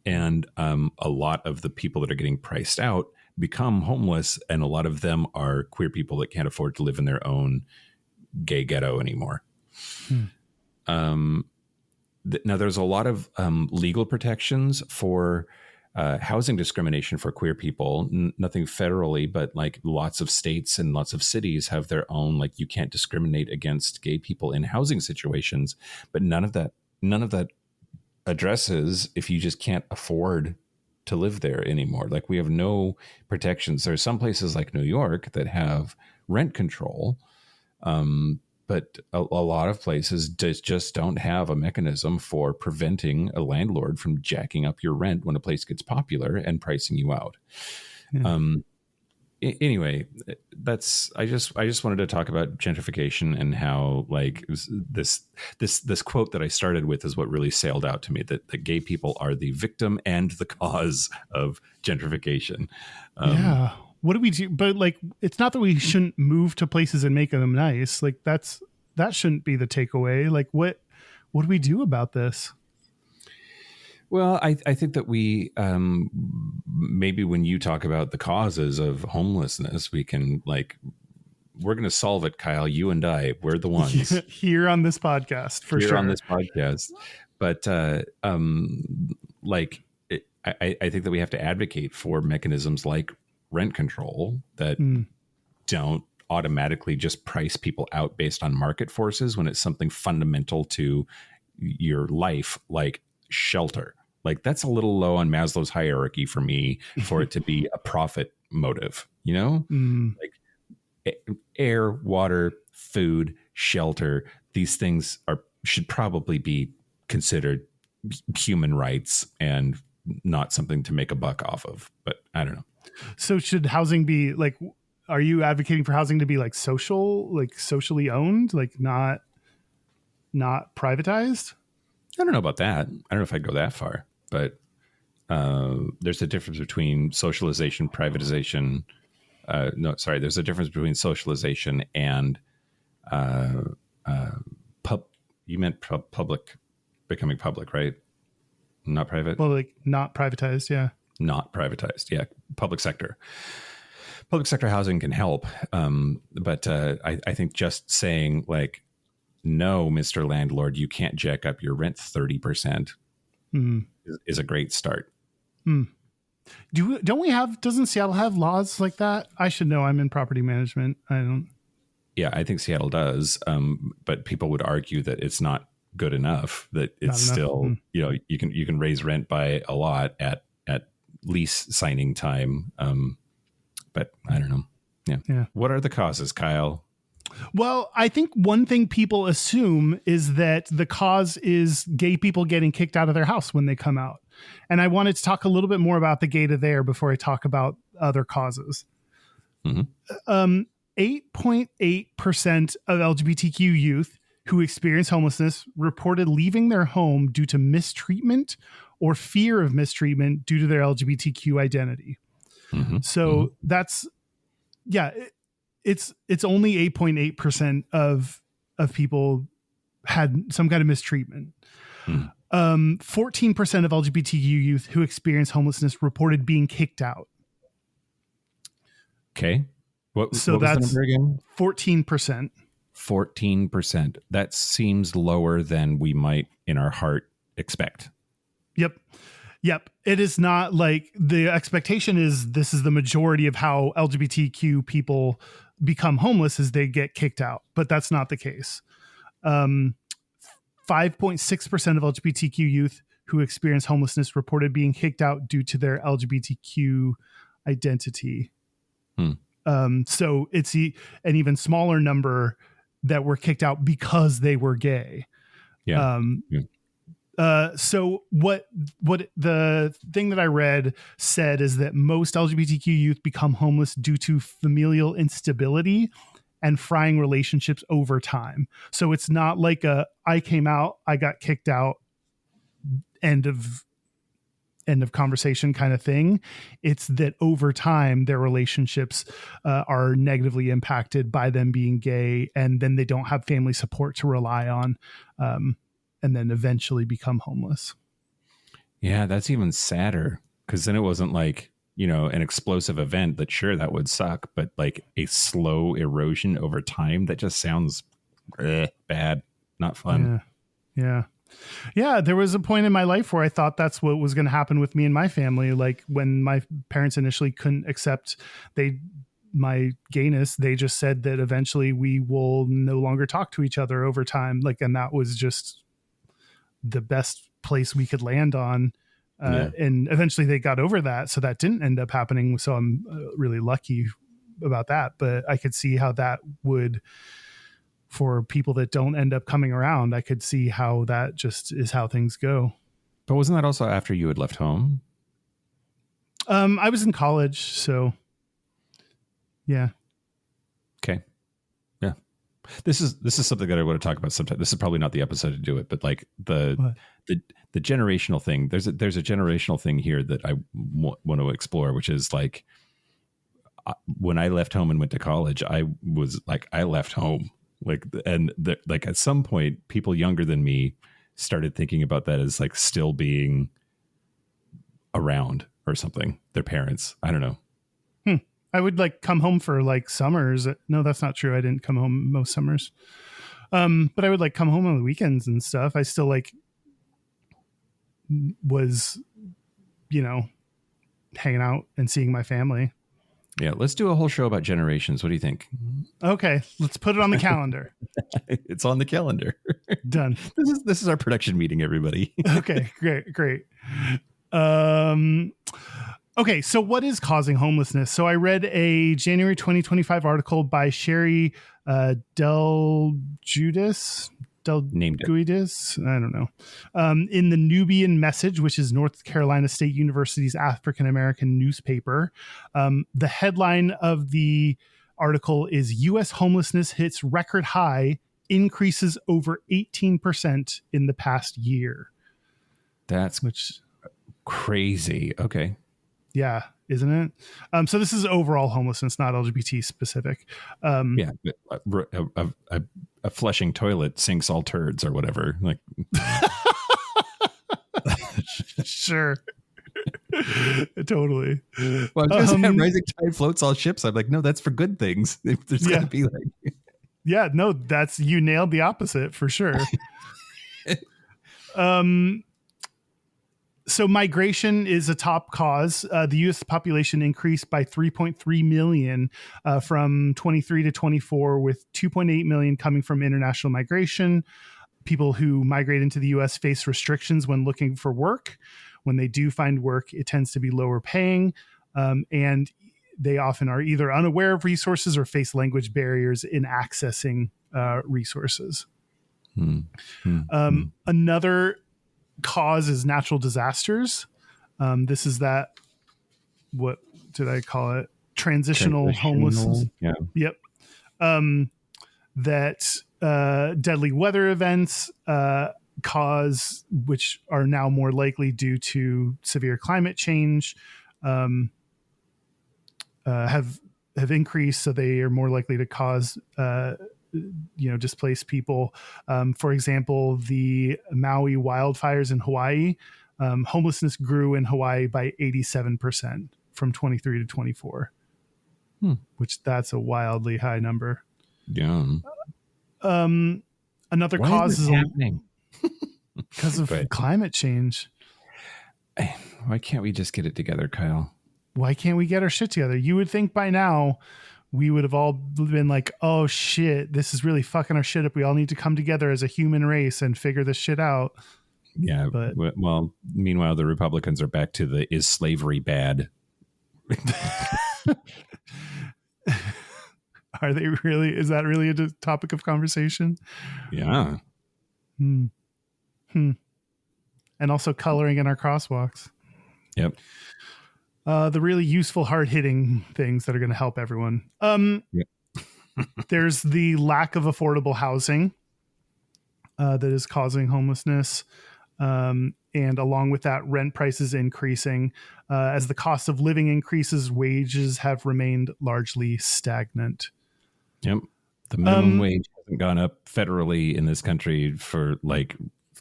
And a lot of the people that are getting priced out become homeless, and a lot of them are queer people that can't afford to live in their own gay ghetto anymore. Now, there's a lot of legal protections for housing discrimination for queer people. Nothing federally, but like lots of states and lots of cities have their own, like, you can't discriminate against gay people in housing situations. But none of that addresses if you just can't afford to live there anymore. Like, we have no protections. There are some places like New York that have rent control. But a lot of places just don't have a mechanism for preventing a landlord from jacking up your rent when a place gets popular and pricing you out. Anyway, I just wanted to talk about gentrification and how, like, this quote that I started with is what really sailed out to me, that gay people are the victim and the cause of gentrification. What do we do? But like, it's not that we shouldn't move to places and make them nice. Like, that shouldn't be the takeaway. Like, what do we do about this? Well, I think that we maybe when you talk about the causes of homelessness, we can, like, we're going to solve it, Kyle. You and I, we're the ones here on this podcast for sure. On this podcast, but I think that we have to advocate for mechanisms like rent control that don't automatically just price people out based on market forces when it's something fundamental to your life, like shelter. Like, that's a little low on Maslow's hierarchy for me for it to be a profit motive, you know? Like, air, water, food, shelter, these things should probably be considered human rights and not something to make a buck off of. But I don't know. So should housing be like, are you advocating for housing to be like socially owned, like not privatized? I don't know about that. I don't know if I'd go that far, but there's a difference between socialization, privatization. There's a difference between socialization and you meant public becoming public, right? Not private. Well, like not privatized. Yeah. Not privatized. Yeah. Public sector housing can help. But I think just saying, like, no, Mr. Landlord, you can't jack up your rent 30%. is a great start. Doesn't Seattle have laws like that? I should know. I'm in property management. I don't. Yeah, I think Seattle does. But people would argue that it's not good enough, that it's still, you can raise rent by a lot at lease signing time. But I don't know. Yeah. What are the causes, Kyle? Well, I think one thing people assume is that the cause is gay people getting kicked out of their house when they come out. And I wanted to talk a little bit more about the gay to there before I talk about other causes. 8.8% of LGBTQ youth who experience homelessness reported leaving their home due to mistreatment or fear of mistreatment due to their LGBTQ identity. So that's, it's only 8.8% of people had some kind of mistreatment. 14% of LGBTQ youth who experience homelessness reported being kicked out. Okay. What was the number again? 14%. 14%. That seems lower than we might in our heart expect. Yep. It is not like the expectation is this is the majority of how LGBTQ people become homeless is they get kicked out, but that's not the case. 5.6% of LGBTQ youth who experience homelessness reported being kicked out due to their LGBTQ identity. So it's an even smaller number that were kicked out because they were gay. So what the thing that I read said is that most LGBTQ youth become homeless due to familial instability and frying relationships over time. So it's not like I came out, I got kicked out, end of conversation kind of thing. It's that over time their relationships are negatively impacted by them being gay, and then they don't have family support to rely on. And then eventually become homeless. Yeah, that's even sadder, because then it wasn't like, an explosive event that sure that would suck, but like a slow erosion over time that just sounds bad, not fun. Yeah. There was a point in my life where I thought that's what was going to happen with me and my family. Like when my parents initially couldn't accept my gayness, they just said that eventually we will no longer talk to each other over time. Like, and that was just the best place we could land on. And eventually they got over that. So that didn't end up happening. So I'm really lucky about that, but I could see how that would, for people that don't end up coming around, I could see how that just is how things go. But wasn't that also after you had left home? I was in college, so yeah. Okay. Yeah. This is something that I want to talk about sometime. This is probably not the episode to do it, but like the generational thing. There's a generational thing here that I want to explore, which is like when I left home and went to college, I was like, I left home. Like, and like at some point, people younger than me started thinking about that as like still being around or something. Their parents, I don't know. I would like come home for like summers. No, that's not true. I didn't come home most summers. But I would like come home on the weekends and stuff. I still like was, hanging out and seeing my family. Yeah, let's do a whole show about generations. What do you think? Okay, let's put it on the calendar. It's on the calendar. Done. This is our production meeting, everybody. Okay, great. Okay, so what is causing homelessness? So I read a January 2025 article by Sherry Delguidis. Named it. I don't know. In the Nubian Message, which is North Carolina State University's African-American newspaper. The headline of the article is U.S. homelessness hits record high, increases over 18% in the past year. That's crazy. Okay. Yeah, isn't it? So this is overall homelessness, not LGBT specific. Yeah, a flushing toilet sinks all turds or whatever. Like, sure, totally. Well, I'm just rising tide floats all ships. I'm like, no, that's for good things. There's got to be like, yeah, no, that's you nailed the opposite for sure. So migration is a top cause. The U.S. population increased by 3.3 million from 23 to 24, with 2.8 million coming from international migration. People who migrate into the U.S. face restrictions when looking for work. When they do find work, it tends to be lower paying, and they often are either unaware of resources or face language barriers in accessing resources. Another cause is natural disasters. This is that, what did I call it? Transitional homelessness. Yeah. Yep. That deadly weather events cause, which are now more likely due to severe climate change, have increased, so they are more likely to cause displace people. For example, the Maui wildfires in Hawaii, homelessness grew in Hawaii by 87% from 23 to 24, which that's a wildly high number. Yeah. Another Why cause is is happening because of climate change. Why can't we just get it together, Kyle? Why can't we get our shit together? You would think by now we would have all been like, oh shit, this is really fucking our shit up. We all need to come together as a human race and figure this shit out. Yeah. But well, meanwhile, the Republicans are back to the is slavery bad? Are they really? Is that really a topic of conversation? Yeah. And also coloring in our crosswalks. Yep. The really useful, hard-hitting things that are going to help everyone. Yep. There's the lack of affordable housing that is causing homelessness. And along with that, rent prices increasing. As the cost of living increases, wages have remained largely stagnant. Yep. The minimum wage hasn't gone up federally in this country for like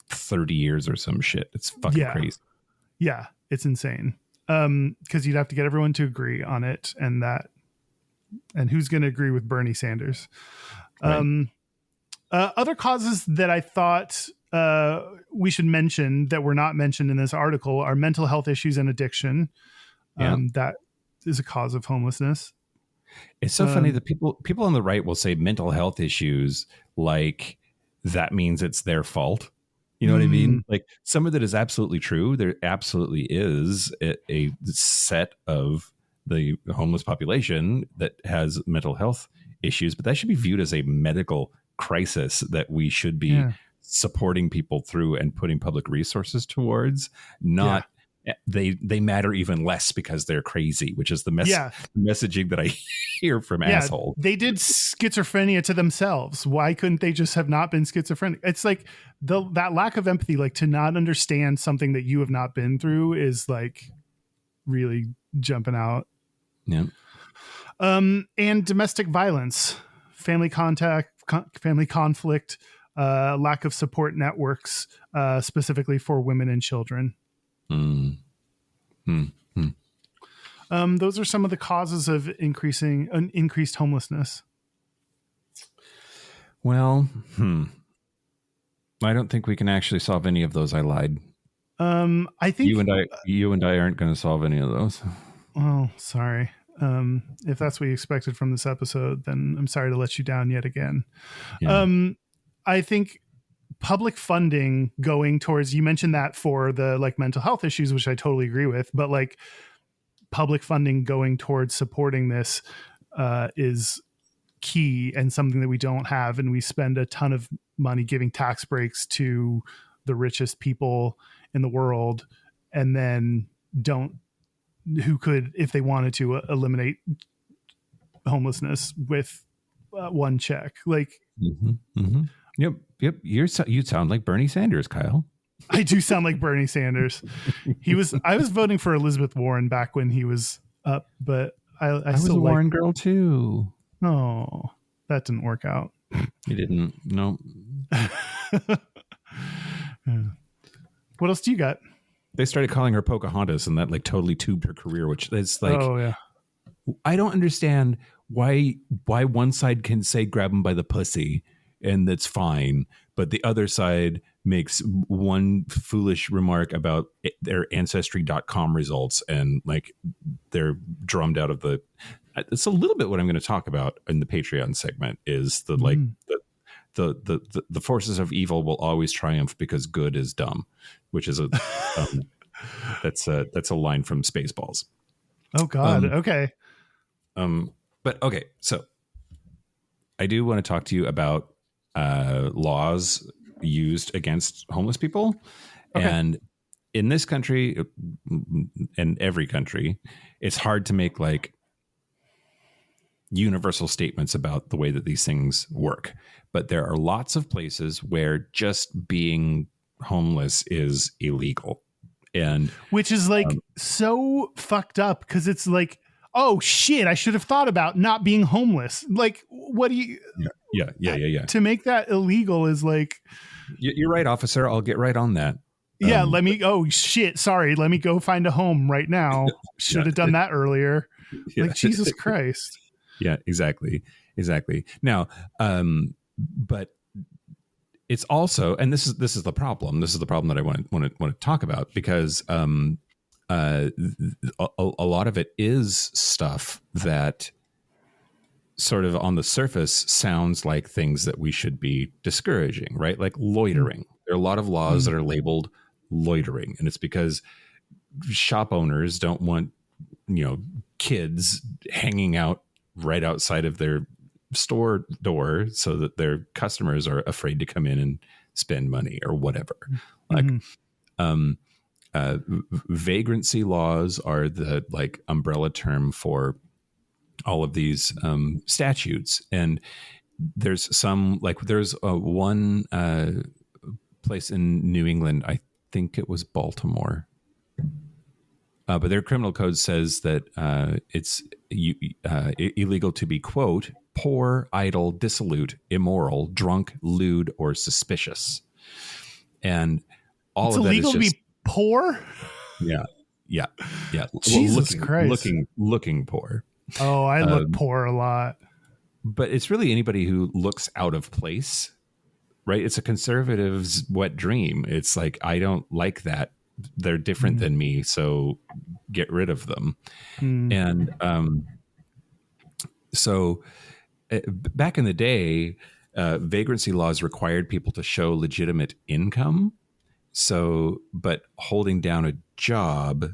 30 years or some shit. It's fucking crazy. Yeah, it's insane. Because you'd have to get everyone to agree on it, and who's going to agree with Bernie Sanders? Right. Other causes that I thought we should mention that were not mentioned in this article are mental health issues and addiction. That is a cause of homelessness. It's so funny that people on the right will say mental health issues like that means it's their fault. You know what I mean? Like, some of it is absolutely true. There absolutely is a set of the homeless population that has mental health issues, but that should be viewed as a medical crisis that we should be supporting people through and putting public resources towards, not they matter even less because they're crazy, which is the messaging that I hear from assholes. They did schizophrenia to themselves. Why couldn't they just have not been schizophrenic? It's like that lack of empathy, like to not understand something that you have not been through, is like really jumping out. Yeah. And domestic violence, family conflict, lack of support networks, specifically for women and children. Those are some of the causes of increased homelessness. Well, I don't think we can actually solve any of those. I lied. I think you and I aren't going to solve any of those. Oh, sorry. If that's what you expected from this episode, then I'm sorry to let you down yet again. Yeah. I think public funding going towards, you mentioned that for the like mental health issues, which I totally agree with, but like public funding going towards supporting this is key and something that we don't have. And we spend a ton of money giving tax breaks to the richest people in the world, and then who could, if they wanted to, eliminate homelessness with one check. Like, Yep. You sound like Bernie Sanders, Kyle. I do sound like Bernie Sanders. I was voting for Elizabeth Warren back when he was up, but I was still a Warren girl too. Oh, that didn't work out. You didn't. No. What else do you got? They started calling her Pocahontas, and that like totally tubed her career, which is like, I don't understand why one side can say grab him by the pussy and that's fine, but the other side makes one foolish remark about their ancestry.com results, and like they're drummed out of the. It's a little bit what I'm going to talk about in the Patreon segment is the like the forces of evil will always triumph because good is dumb, which is that's a line from Spaceballs. Oh God. Okay. But okay, so I do want to talk to you about laws used against homeless people. Okay. And in this country and every country, it's hard to make like universal statements about the way that these things work. But there are lots of places where just being homeless is illegal. And which is like so fucked up because it's like, oh shit, I should have thought about not being homeless. Like, what do you? Yeah. To make that illegal is like, you're right, officer. I'll get right on that. Yeah, let me. Oh shit, sorry. Let me go find a home right now. Should have done that earlier. Yeah. Like Jesus Christ. Yeah, exactly. Now, but it's also, and this is the problem. This is the problem that I want to talk about because a lot of it is stuff that sort of on the surface sounds like things that we should be discouraging, right? Like loitering. There are a lot of laws that are labeled loitering, and it's because shop owners don't want, kids hanging out right outside of their store door so that their customers are afraid to come in and spend money or whatever. Like, vagrancy laws are the like umbrella term for all of these statutes. And there's some like there's one place in New England, I think it was Baltimore, but their criminal code says that it's illegal to be, quote, poor, idle, dissolute, immoral, drunk, lewd, or suspicious. And all it's of that illegal is just, to be poor. Yeah. Jesus Christ. Looking poor. Oh, I look poor a lot. But it's really anybody who looks out of place, right? It's a conservative's wet dream. It's like, I don't like that. They're different than me, so get rid of them. And so back in the day, vagrancy laws required people to show legitimate income. So, but holding down a job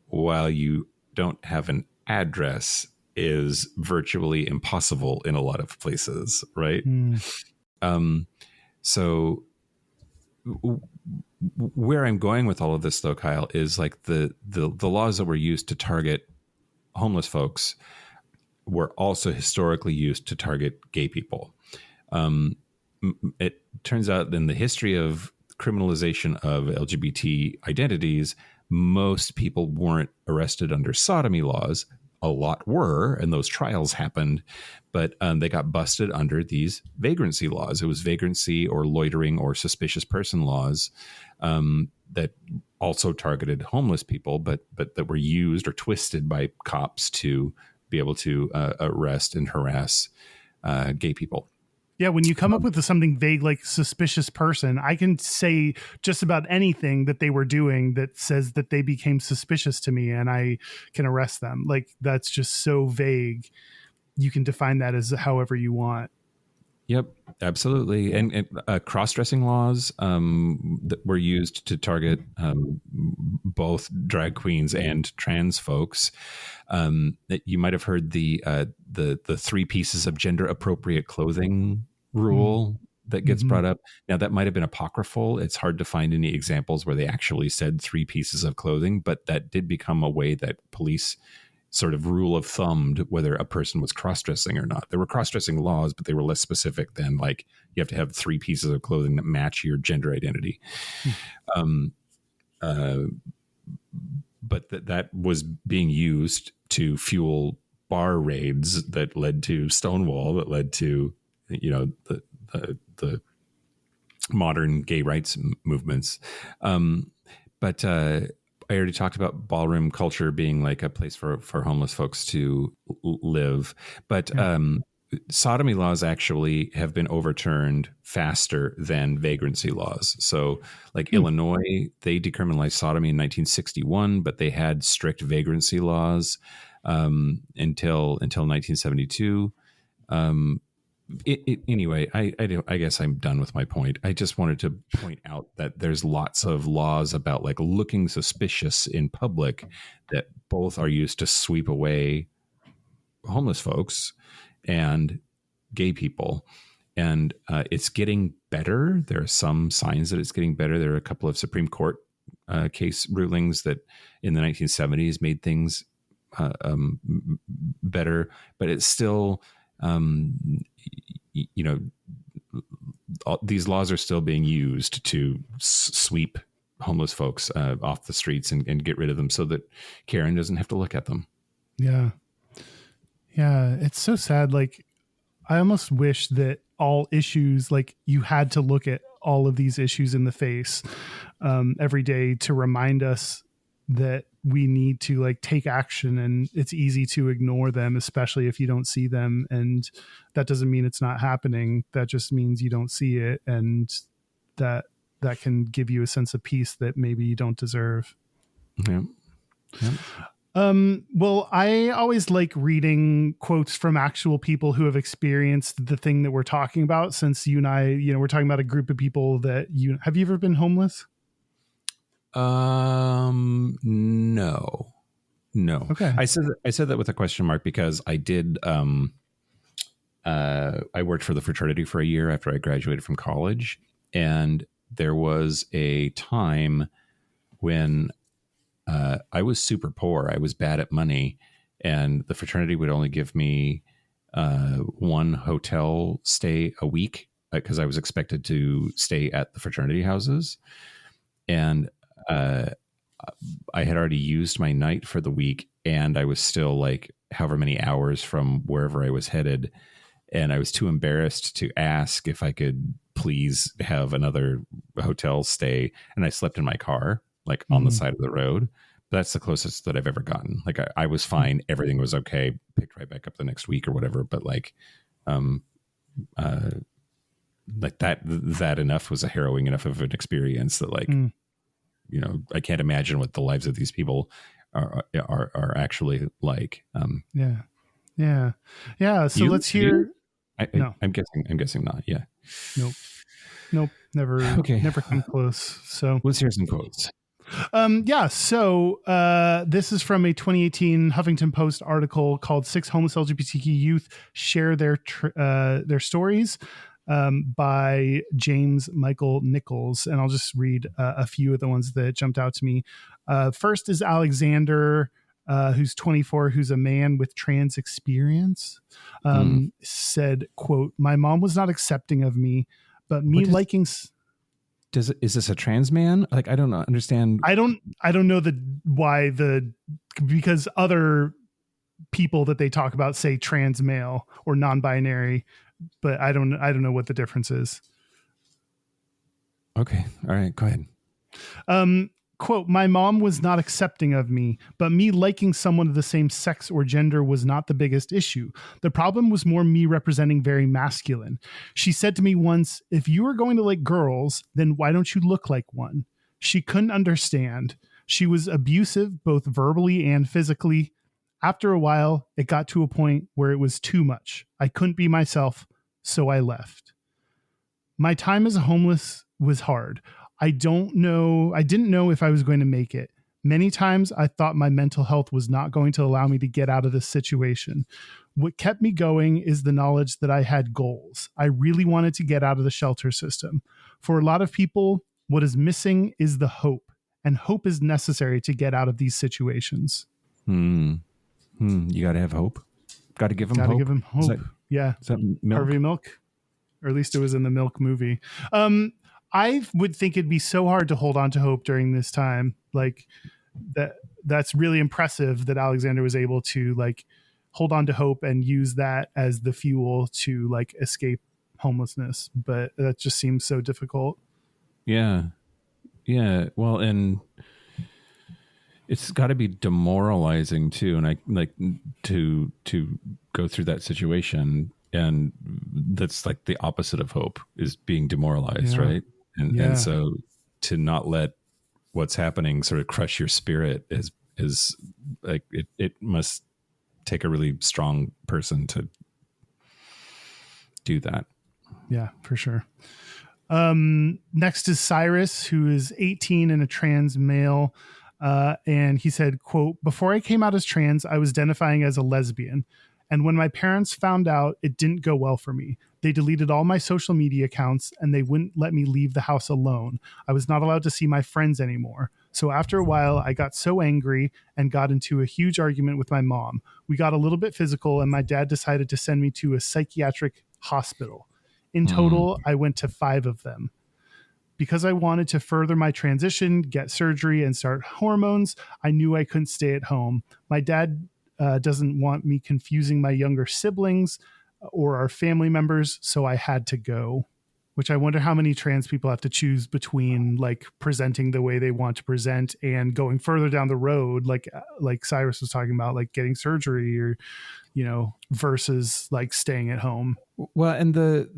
while you don't have an address is virtually impossible in a lot of places, right? So where I'm going with all of this, though, Kyle, is like the laws that were used to target homeless folks were also historically used to target gay people. It turns out in the history of criminalization of LGBT identities, most people weren't arrested under sodomy laws. A lot were, and those trials happened, but they got busted under these vagrancy laws. It was vagrancy or loitering or suspicious person laws that also targeted homeless people, but that were used or twisted by cops to be able to arrest and harass gay people. Yeah, when you come up with something vague like suspicious person, I can say just about anything that they were doing that says that they became suspicious to me and I can arrest them. Like, that's just so vague. You can define that as however you want. Yep, absolutely. And cross-dressing laws that were used to target both drag queens and trans folks. That you might have heard the 3 pieces of gender-appropriate clothing rule that gets brought up. Now, that might have been apocryphal. It's hard to find any examples where they actually said 3 pieces of clothing, but that did become a way that police sort of rule of thumbed whether a person was cross-dressing or not. There were cross-dressing laws, but they were less specific than like you have to have 3 pieces of clothing that match your gender identity. But that was being used to fuel bar raids that led to Stonewall, that led to, the modern gay rights movements. But I already talked about ballroom culture being like a place for homeless folks to live. But sodomy laws actually have been overturned faster than vagrancy laws. So, like Illinois, they decriminalized sodomy in 1961, but they had strict vagrancy laws until 1972. Anyway, I guess I'm done with my point. I just wanted to point out that there's lots of laws about like looking suspicious in public that both are used to sweep away homeless folks and gay people. And it's getting better. There are some signs that it's getting better. There are a couple of Supreme Court case rulings that in the 1970s made things better, but it's still, these laws are still being used to sweep homeless folks off the streets and get rid of them so that Karen doesn't have to look at them. Yeah. Yeah. It's so sad. Like, I almost wish that all issues, like you had to look at all of these issues in the face every day to remind us that we need to like take action, and it's easy to ignore them, especially if you don't see them. And that doesn't mean it's not happening. That just means you don't see it. And that can give you a sense of peace that maybe you don't deserve. Yeah. Yeah. Well, I always like reading quotes from actual people who have experienced the thing that we're talking about, since you and I, we're talking about a group of people that have you ever been homeless? No. Okay. I said that with a question mark because I did, I worked for the fraternity for a year after I graduated from college. And there was a time when I was super poor. I was bad at money, and the fraternity would only give me one hotel stay a week because I was expected to stay at the fraternity houses. And I had already used my night for the week, and I was still like however many hours from wherever I was headed. And I was too embarrassed to ask if I could please have another hotel stay. And I slept in my car, like on the side of the road. That's the closest that I've ever gotten. Like I was fine. Everything was okay. Picked right back up the next week or whatever. But like that enough was a harrowing enough of an experience that like, I can't imagine what the lives of these people are actually like. Yeah. So let's hear. No, I'm guessing not. Yeah. Nope. Never. Okay. Never come close. So let's hear some quotes. So this is from a 2018 Huffington Post article called 6 Homeless LGBTQ Youth Share Their Stories by James Michael Nichols. And I'll just read a few of the ones that jumped out to me. First is Alexander, who's 24, who's a man with trans experience, said, quote, "My mom was not accepting of me, but me liking... Is this a trans man? Like, I don't understand. I don't know because other people that they talk about say trans male or non-binary, but I don't know what the difference is. Okay. All right. Go ahead. Quote, "My mom was not accepting of me, but me liking someone of the same sex or gender was not the biggest issue. The problem was more me representing very masculine. She said to me once, 'If you are going to like girls, then why don't you look like one?' She couldn't understand. She was abusive, both verbally and physically. After a while, it got to a point where it was too much. I couldn't be myself, so I left. My time as a homeless was hard. I didn't know if I was going to make it. Many times I thought my mental health was not going to allow me to get out of this situation. What kept me going is the knowledge that I had goals. I really wanted to get out of the shelter system. For a lot of people, what is missing is the hope, and hope is necessary to get out of these situations." You got to have hope. Got to give them hope. Got to give them hope. Is that milk? Harvey Milk? Or at least it was in the Milk movie. I would think it'd be so hard to hold on to hope during this time. Like that's really impressive that Alexander was able to like hold on to hope and use that as the fuel to like escape homelessness. But that just seems so difficult. Yeah. Well, and it's got to be demoralizing too. And I like to go through that situation And that's like the opposite of hope, is being demoralized, Yeah. right? And Yeah. and so to not let what's happening sort of crush your spirit is like it must take a really strong person to do that. Yeah, for sure. Next is Cyrus, who is 18 and a trans male. And he said, quote, "Before I came out as trans, I was identifying as a lesbian. And when my parents found out, it didn't go well for me. They deleted all my social media accounts and they wouldn't let me leave the house alone. I was not allowed to see my friends anymore. So after a while, I got so angry and got into a huge argument with my mom. We got a little bit physical and my dad decided to send me to a psychiatric hospital. In total, I went to 5 of them. Because I wanted to further my transition, get surgery, and start hormones, I knew I couldn't stay at home. My dad doesn't want me confusing my younger siblings or our family members, so I had to go." Which I wonder how many trans people have to choose between like presenting the way they want to present and going further down the road, like Cyrus was talking about, like getting surgery or, versus like staying at home. Well, and the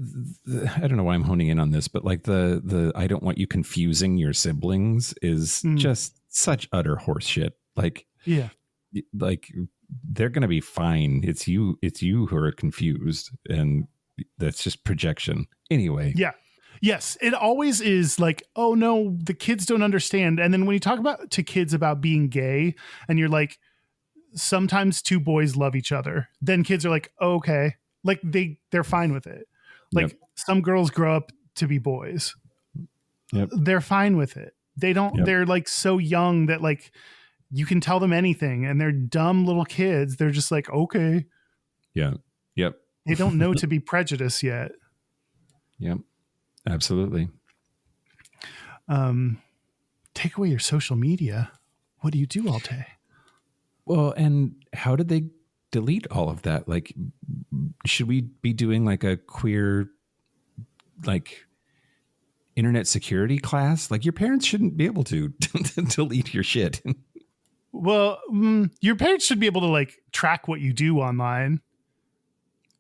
I don't know why I'm honing in on this, but like the I don't want you confusing your siblings is just such utter horseshit. Like, Yeah. like they're going to be fine. It's you who are confused, and that's just projection. Anyway. Yeah. Yes. It always is like, oh no, the kids don't understand. And then when you talk to kids about being gay and you're like, sometimes 2 boys love each other, then kids are like, oh, okay. Like they're fine with it. Like some girls grow up to be boys. Yep. They're fine with it. They don't, they're like so young that like you can tell them anything and they're dumb little kids. They're just like, okay. Yeah. Yep. They don't know to be prejudiced yet. Yep. Absolutely. Take away your social media. What do you do all day? Well, and how did they delete all of that? Like, should we be doing like a queer, like, internet security class? Like, your parents shouldn't be able to delete your shit. Well, your parents should be able to like track what you do online.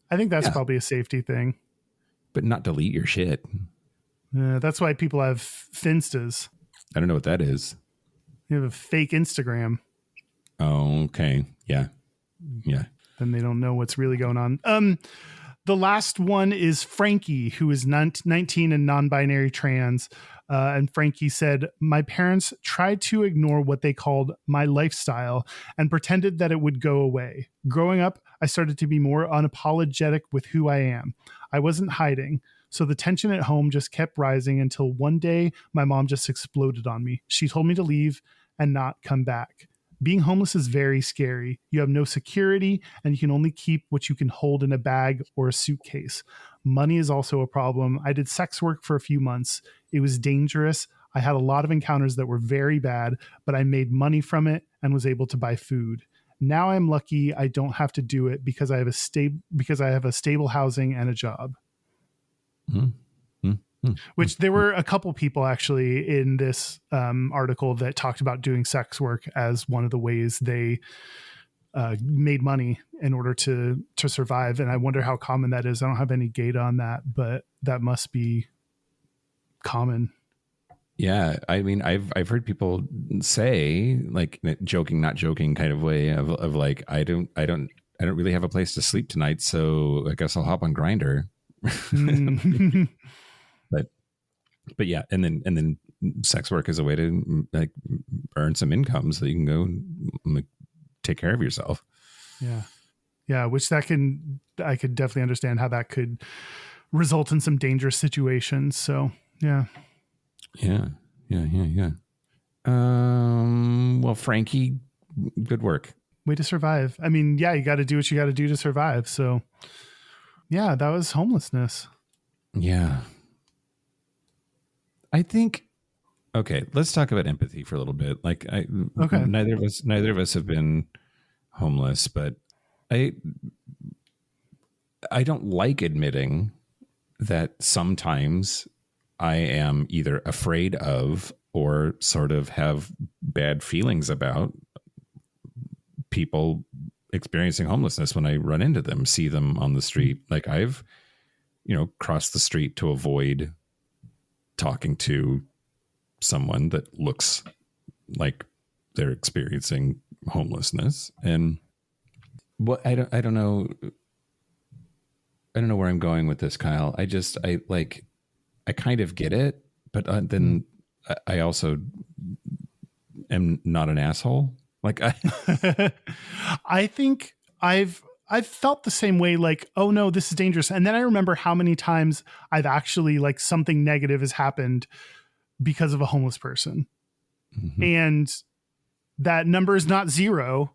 I think that's probably a safety thing. But not delete your shit. That's why people have Finstas. I don't know what that is. You have a fake Instagram. Oh, okay. Yeah. Yeah. Then they don't know what's really going on. The last one is Frankie, who is 19 and non-binary trans. And Frankie said, "My parents tried to ignore what they called my lifestyle and pretended that it would go away. Growing up, I started to be more unapologetic with who I am. I wasn't hiding. So the tension at home just kept rising until one day my mom just exploded on me. She told me to leave and not come back. Being homeless is very scary. You have no security and you can only keep what you can hold in a bag or a suitcase. Money is also a problem. I did sex work for a few months. It was dangerous. I had a lot of encounters that were very bad, but I made money from it and was able to buy food. Now I'm lucky I don't have to do it because I have a stable housing and a job." Which there were a couple people actually in this article that talked about doing sex work as one of the ways they made money in order to survive. And I wonder how common that is. I don't have any data on that, but that must be common. Yeah. I mean, I've heard people say, like, joking, not joking kind of way of like, I don't really have a place to sleep tonight, so I guess I'll hop on Grindr. But yeah, and then sex work is a way to like earn some income so you can go and like, take care of yourself. Yeah, which I could definitely understand how that could result in some dangerous situations. So yeah. Well, Frankie, good work. Way to survive. I mean, yeah, you got to do what you got to do to survive. So yeah, that was homelessness. Yeah. I think, okay, let's talk about empathy for a little bit. Like neither of us have been homeless, but I don't like admitting that sometimes I am either afraid of or sort of have bad feelings about people experiencing homelessness when I run into them, see them on the street. Like I've, crossed the street to avoid talking to someone that looks like they're experiencing homelessness. And I don't know. I don't know where I'm going with this, Kyle. I kind of get it, but then I also am not an asshole. Like I think I've felt the same way, like, oh no, this is dangerous. And then I remember how many times I've actually, like, something negative has happened because of a homeless person. Mm-hmm. And that number is not zero.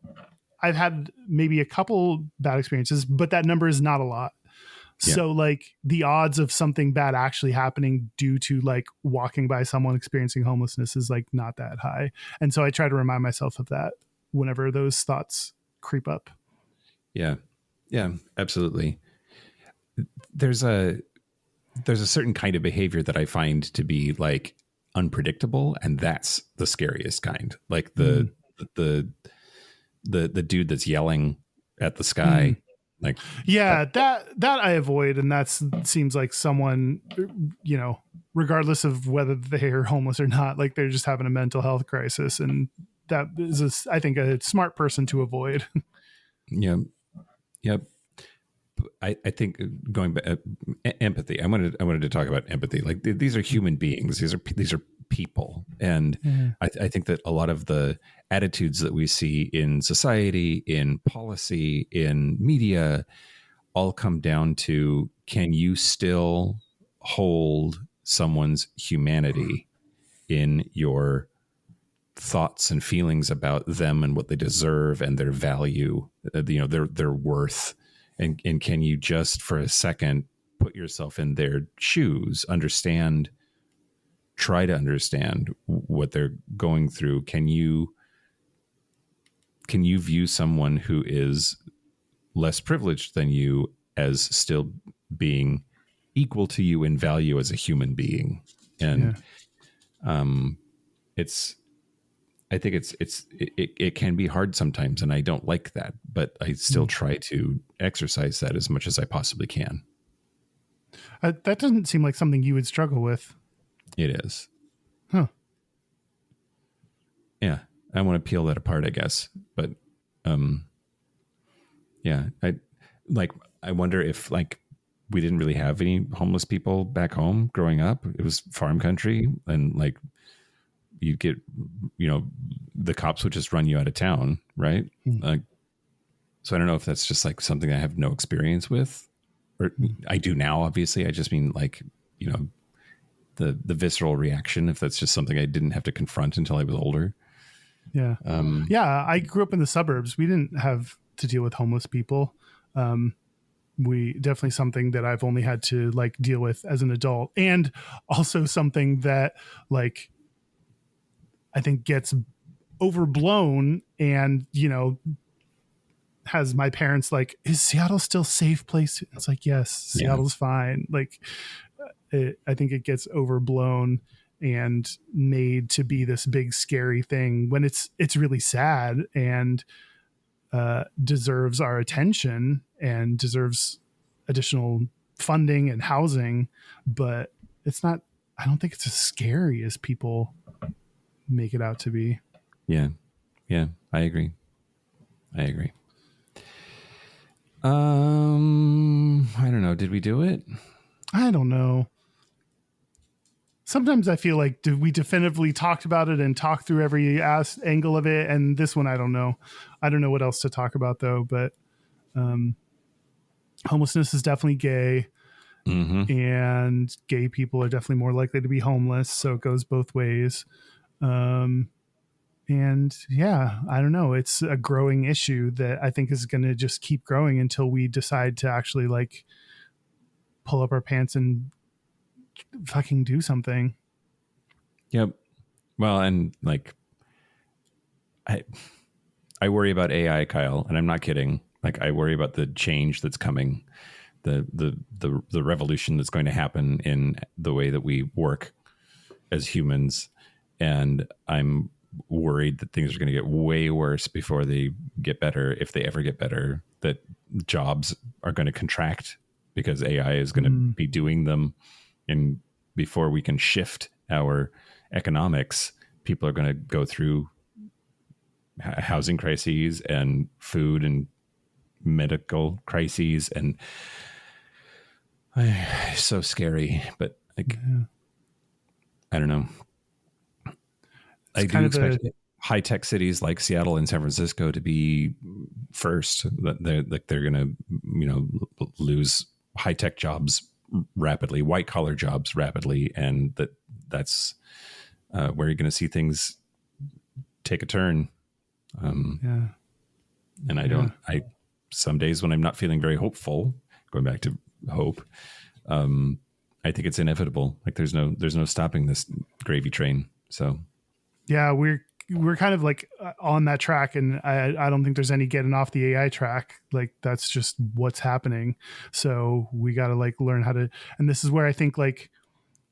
I've had maybe a couple bad experiences, but that number is not a lot. Yeah. So like the odds of something bad actually happening due to like walking by someone experiencing homelessness is like not that high. And so I try to remind myself of that whenever those thoughts creep up. Yeah. Yeah, absolutely. There's a certain kind of behavior that I find to be like unpredictable, and that's the scariest kind. Like the dude that's yelling at the sky. Like, yeah, that I avoid. And that seems like someone, regardless of whether they're homeless or not, like they're just having a mental health crisis. And that is, I think, a smart person to avoid. Yeah. Yep. I think going back, empathy. I wanted to talk about empathy. Like these are human beings. These are people. And I think that a lot of the attitudes that we see in society, in policy, in media, all come down to, can you still hold someone's humanity in your thoughts and feelings about them and what they deserve and their value, their worth? And can you just for a second put yourself in their shoes, try to understand what they're going through? Can you view someone who is less privileged than you as still being equal to you in value as a human being? And I think it can be hard sometimes, and I don't like that, but I still try to exercise that as much as I possibly can. That doesn't seem like something you would struggle with. It is. Huh. Yeah. I want to peel that apart, I guess. But, yeah, I wonder if like we didn't really have any homeless people back home growing up. It was farm country, and like you get, the cops would just run you out of town. Right. Like, so I don't know if that's just like something I have no experience with, or I do now, obviously. I just mean like, the visceral reaction, if that's just something I didn't have to confront until I was older. Yeah. I grew up in the suburbs. We didn't have to deal with homeless people. We definitely something that I've only had to like deal with as an adult, and also something that like I think gets overblown and, has my parents like, is Seattle still a safe place? It's like, yes, Seattle's fine. Like, I think it gets overblown and made to be this big scary thing when it's really sad and deserves our attention and deserves additional funding and housing, but it's not. I don't think it's as scary as people make it out to be. Yeah, I agree. I don't know. Did we do it? I don't know. Sometimes I feel like we definitively talked about it and talked through every angle of it. And this one, I don't know. I don't know what else to talk about though, but homelessness is definitely gay. Mm-hmm. And gay people are definitely more likely to be homeless. So it goes both ways. And yeah, I don't know. It's a growing issue that I think is going to just keep growing until we decide to actually like pull up our pants and fucking do something. Yep. Well, and like, I worry about AI, Kyle, and I'm not kidding. Like, I worry about the change that's coming, the revolution that's going to happen in the way that we work as humans. And I'm worried that things are going to get way worse before they get better, if they ever get better, that jobs are going to contract because AI is going to be doing them. And before we can shift our economics, people are going to go through housing crises and food and medical crises, and so scary. But like, I don't know. I do expect high-tech cities like Seattle and San Francisco to be first. That they're going to, lose high-tech jobs rapidly, white-collar jobs rapidly, and that's where you're going to see things take a turn. And I some days when I'm not feeling very hopeful, going back to hope, I think it's inevitable. Like there's no stopping this gravy train. So yeah, we're kind of like on that track, and I don't think there's any getting off the AI track. Like that's just what's happening. So we got to like learn how to, and this is where I think like,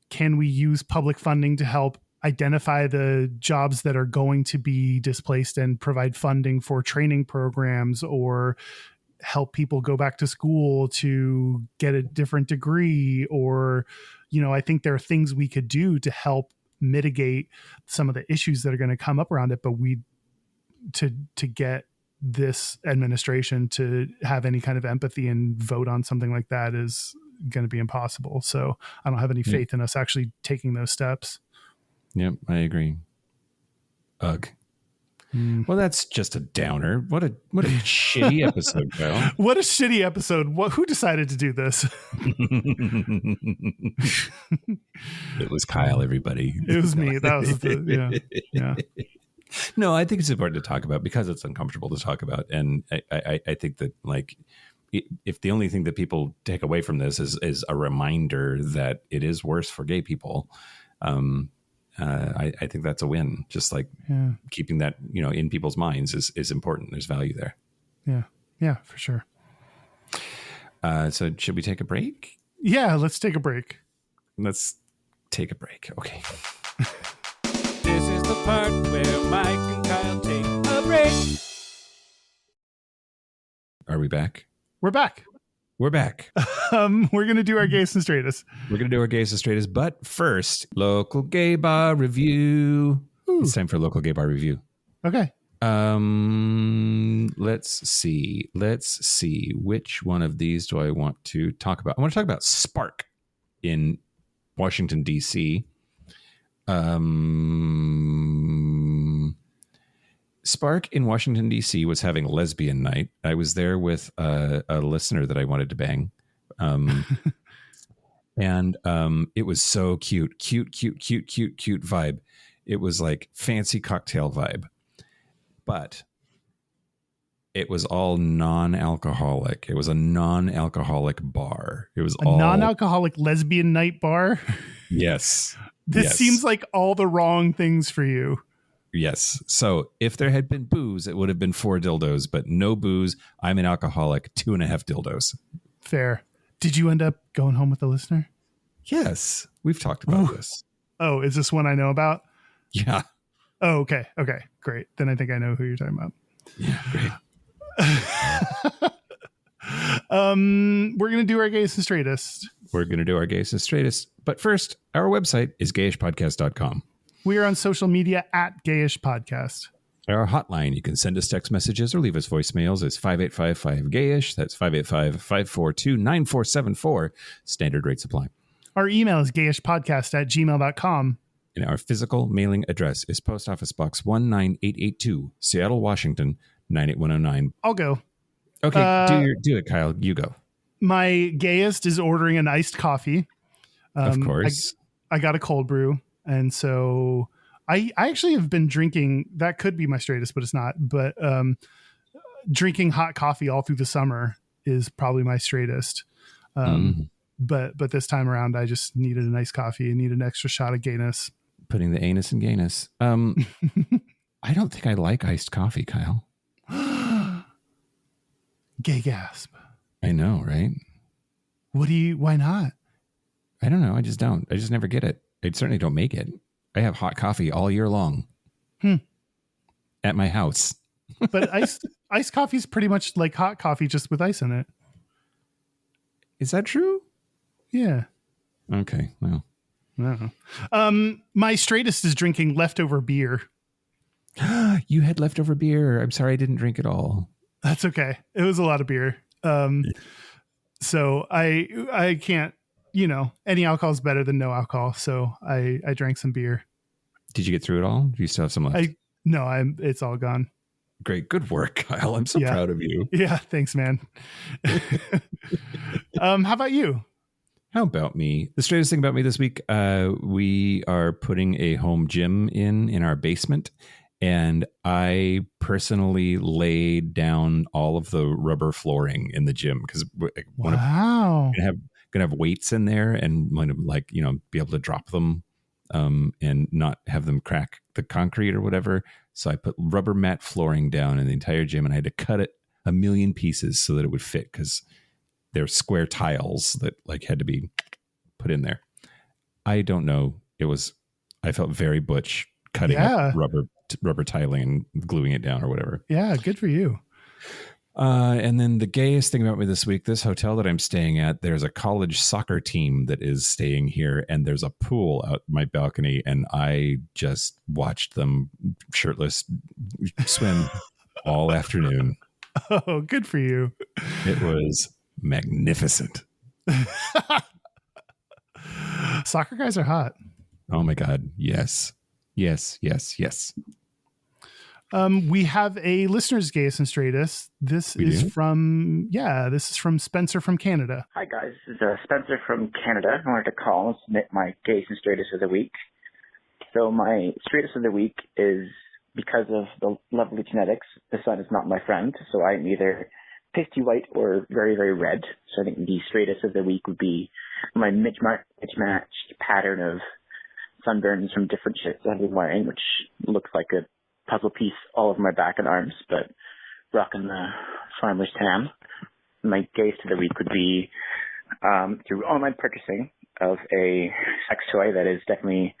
can we use public funding to help identify the jobs that are going to be displaced and provide funding for training programs, or help people go back to school to get a different degree? Or, I think there are things we could do to help mitigate some of the issues that are going to come up around it. But to get this administration to have any kind of empathy and vote on something like that is going to be impossible. So I don't have any faith in us actually taking those steps. Yep, I agree. Ugh. Well, that's just a downer. What a shitty episode, Kyle. What a shitty episode. Who decided to do this? It was Kyle, everybody. It was me. That was yeah. No, I think it's important to talk about because it's uncomfortable to talk about. And I think that like, if the only thing that people take away from this is a reminder that it is worse for gay people, I think that's a win. Just like keeping that, in people's minds is important. There's value there. Yeah. Yeah, for sure. So should we take a break? Yeah, let's take a break. Let's take a break. Okay. This is the part where Mike and Kyle take a break. Are we back? We're back. We're back. We're going to do our Gayest and Straightest. We're going to do our Gayest and Straightest, but first, local gay bar review. Ooh. It's time for local gay bar review. Okay. Let's see. Which one of these do I want to talk about? I want to talk about Spark in Washington, D.C. Spark in Washington, D.C. was having lesbian night. I was there with a listener that I wanted to bang. And it was so cute vibe. It was like fancy cocktail vibe, but it was all non-alcoholic. It was a non-alcoholic bar. It was all non-alcoholic lesbian night bar. Yes. This seems like all the wrong things for you. Yes. So if there had been booze, it would have been 4 dildos, but no booze. I'm an alcoholic, 2.5 dildos. Fair. Did you end up going home with a listener? Yes. We've talked about this. Oh, is this one I know about? Yeah. Oh, okay. Okay, great. Then I think I know who you're talking about. Yeah, great. We're going to do our Gayest and Straightest. We're going to do our Gayest and Straightest. But first, our website is gayishpodcast.com. We are on social media at Gayish Podcast. Our hotline, you can send us text messages or leave us voicemails, is 5855-GAYISH. That's 585-542-9474. Standard rate supply. Our email is gayishpodcast@gmail.com. And our physical mailing address is Post Office Box 19882, Seattle, Washington, 98109. I'll go. Okay, do it, Kyle. You go. My gayest is ordering an iced coffee. Of course. I got a cold brew. And so I actually have been drinking, that could be my straightest, but it's not. But drinking hot coffee all through the summer is probably my straightest. But this time around, I just needed a nice coffee and need an extra shot of gayness. Putting the anus in gayness. I don't think I like iced coffee, Kyle. Gay gasp. I know, right? Why not? I don't know. I just don't. I just never get it. I certainly don't make it. I have hot coffee all year long. at my house. But iced coffee is pretty much like hot coffee, just with ice in it. Is that true? Yeah. Okay. Well, No. My straightest is drinking leftover beer. you had leftover beer. I'm sorry I didn't drink it all. That's okay. It was a lot of beer. So I can't, any alcohol is better than no alcohol. So I drank some beer. Did you get through it all? Do you still have some left? It's all gone. Great. Good work, Kyle. I'm so proud of you. Yeah. Thanks, man. How about you? How about me? The straightest thing about me this week, we are putting a home gym in our basement. And I personally laid down all of the rubber flooring in the gym because Wow. gonna have weights in there and be able to drop them and not have them crack the concrete or whatever. So I put rubber mat flooring down in the entire gym, and I had to cut it a million pieces so that it would fit because they're square tiles that had to be put in there. I don't know. I felt very butch cutting up rubber tiling and gluing it down or whatever. Yeah, good for you. And then the gayest thing about me this week, this hotel that I'm staying at, there's a college soccer team that is staying here, and there's a pool out my balcony, and I just watched them shirtless swim all afternoon. Oh, good for you. It was magnificent. Soccer guys are hot. Oh my God. Yes. Yes. Yes. Yes. We have a listener's Gayest and Straightest. This is from Spencer from Canada. Hi guys, this is Spencer from Canada. I wanted to call and submit my Gayest and Straightest of the week. So my straightest of the week is because of the lovely genetics, the sun is not my friend, so I'm either pasty white or very, very red. So I think the straightest of the week would be my mismatched pattern of sunburns from different shirts I've been wearing, which looks like a puzzle piece all over my back and arms, but rocking the farmer's tan. My gayest of the week would be through online purchasing of a sex toy that is definitely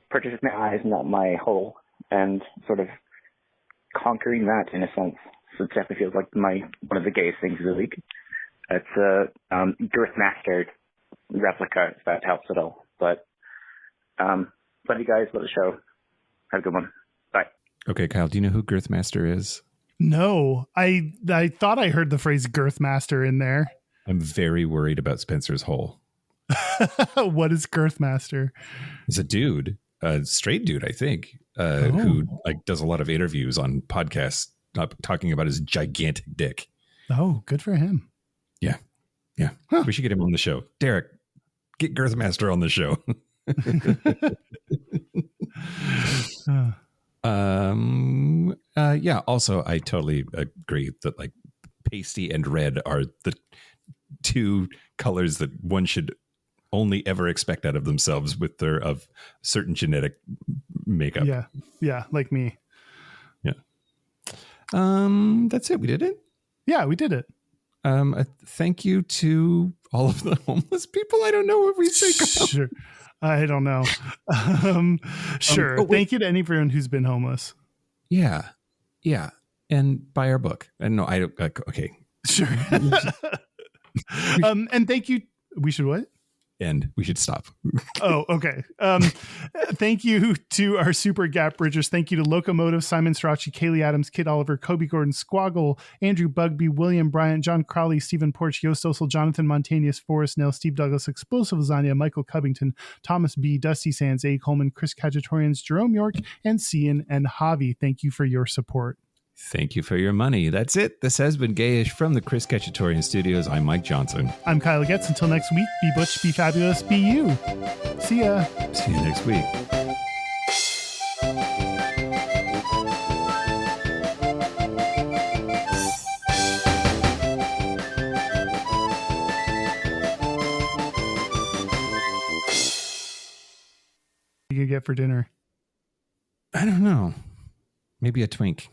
purchased with my eyes, not my hole, and sort of conquering that in a sense. So it definitely feels like one of the gayest things of the week. It's a Girthmaster replica, if that helps at all. But love you guys, love the show. Have a good one. Bye. Okay, Kyle, do you know who Girthmaster is? No, I thought I heard the phrase Girthmaster in there. I'm very worried about Spencer's hole. What is Girthmaster? It's a dude, a straight dude, I think, who does a lot of interviews on podcasts talking about his gigantic dick. Oh, good for him. Yeah. Yeah. Huh. We should get him on the show. Derek, get Girthmaster on the show. Also I totally agree that pasty and red are the two colors that one should only ever expect out of themselves with their of certain genetic makeup. Yeah, like me. Yeah. That's it. We did it. Yeah, we did it. Thank you to all of the homeless people. I don't know what we say. Sure. I don't know. Sure. Thank you to anyone who's been homeless. Yeah. Yeah. And buy our book. And no, I don't. Okay. Sure. And thank you. We should what? And we should stop. Oh, okay. Thank you to our super gap bridgers. Thank you to Locomotive, Simon Srirachi, Kaylee Adams, Kid Oliver, Kobe Gordon, Squaggle, Andrew Bugby, William Bryant, John Crowley, Stephen Porch, Yost Osel, Jonathan Montanius, Forrest Nell, Steve Douglas, Explosive Lasagna, Michael Covington, Thomas B, Dusty Sands, A. Coleman, Chris Kajatorians, Jerome York, and Cian and Javi. Thank you for your support. Thank you for your money. That's it. This has been Gayish from the Chris Kachatorian Studios. I'm Mike Johnson. I'm Kyle Getz. Until next week, be butch, be fabulous, be you. See ya. See you next week. What do you get for dinner? I don't know. Maybe a twink.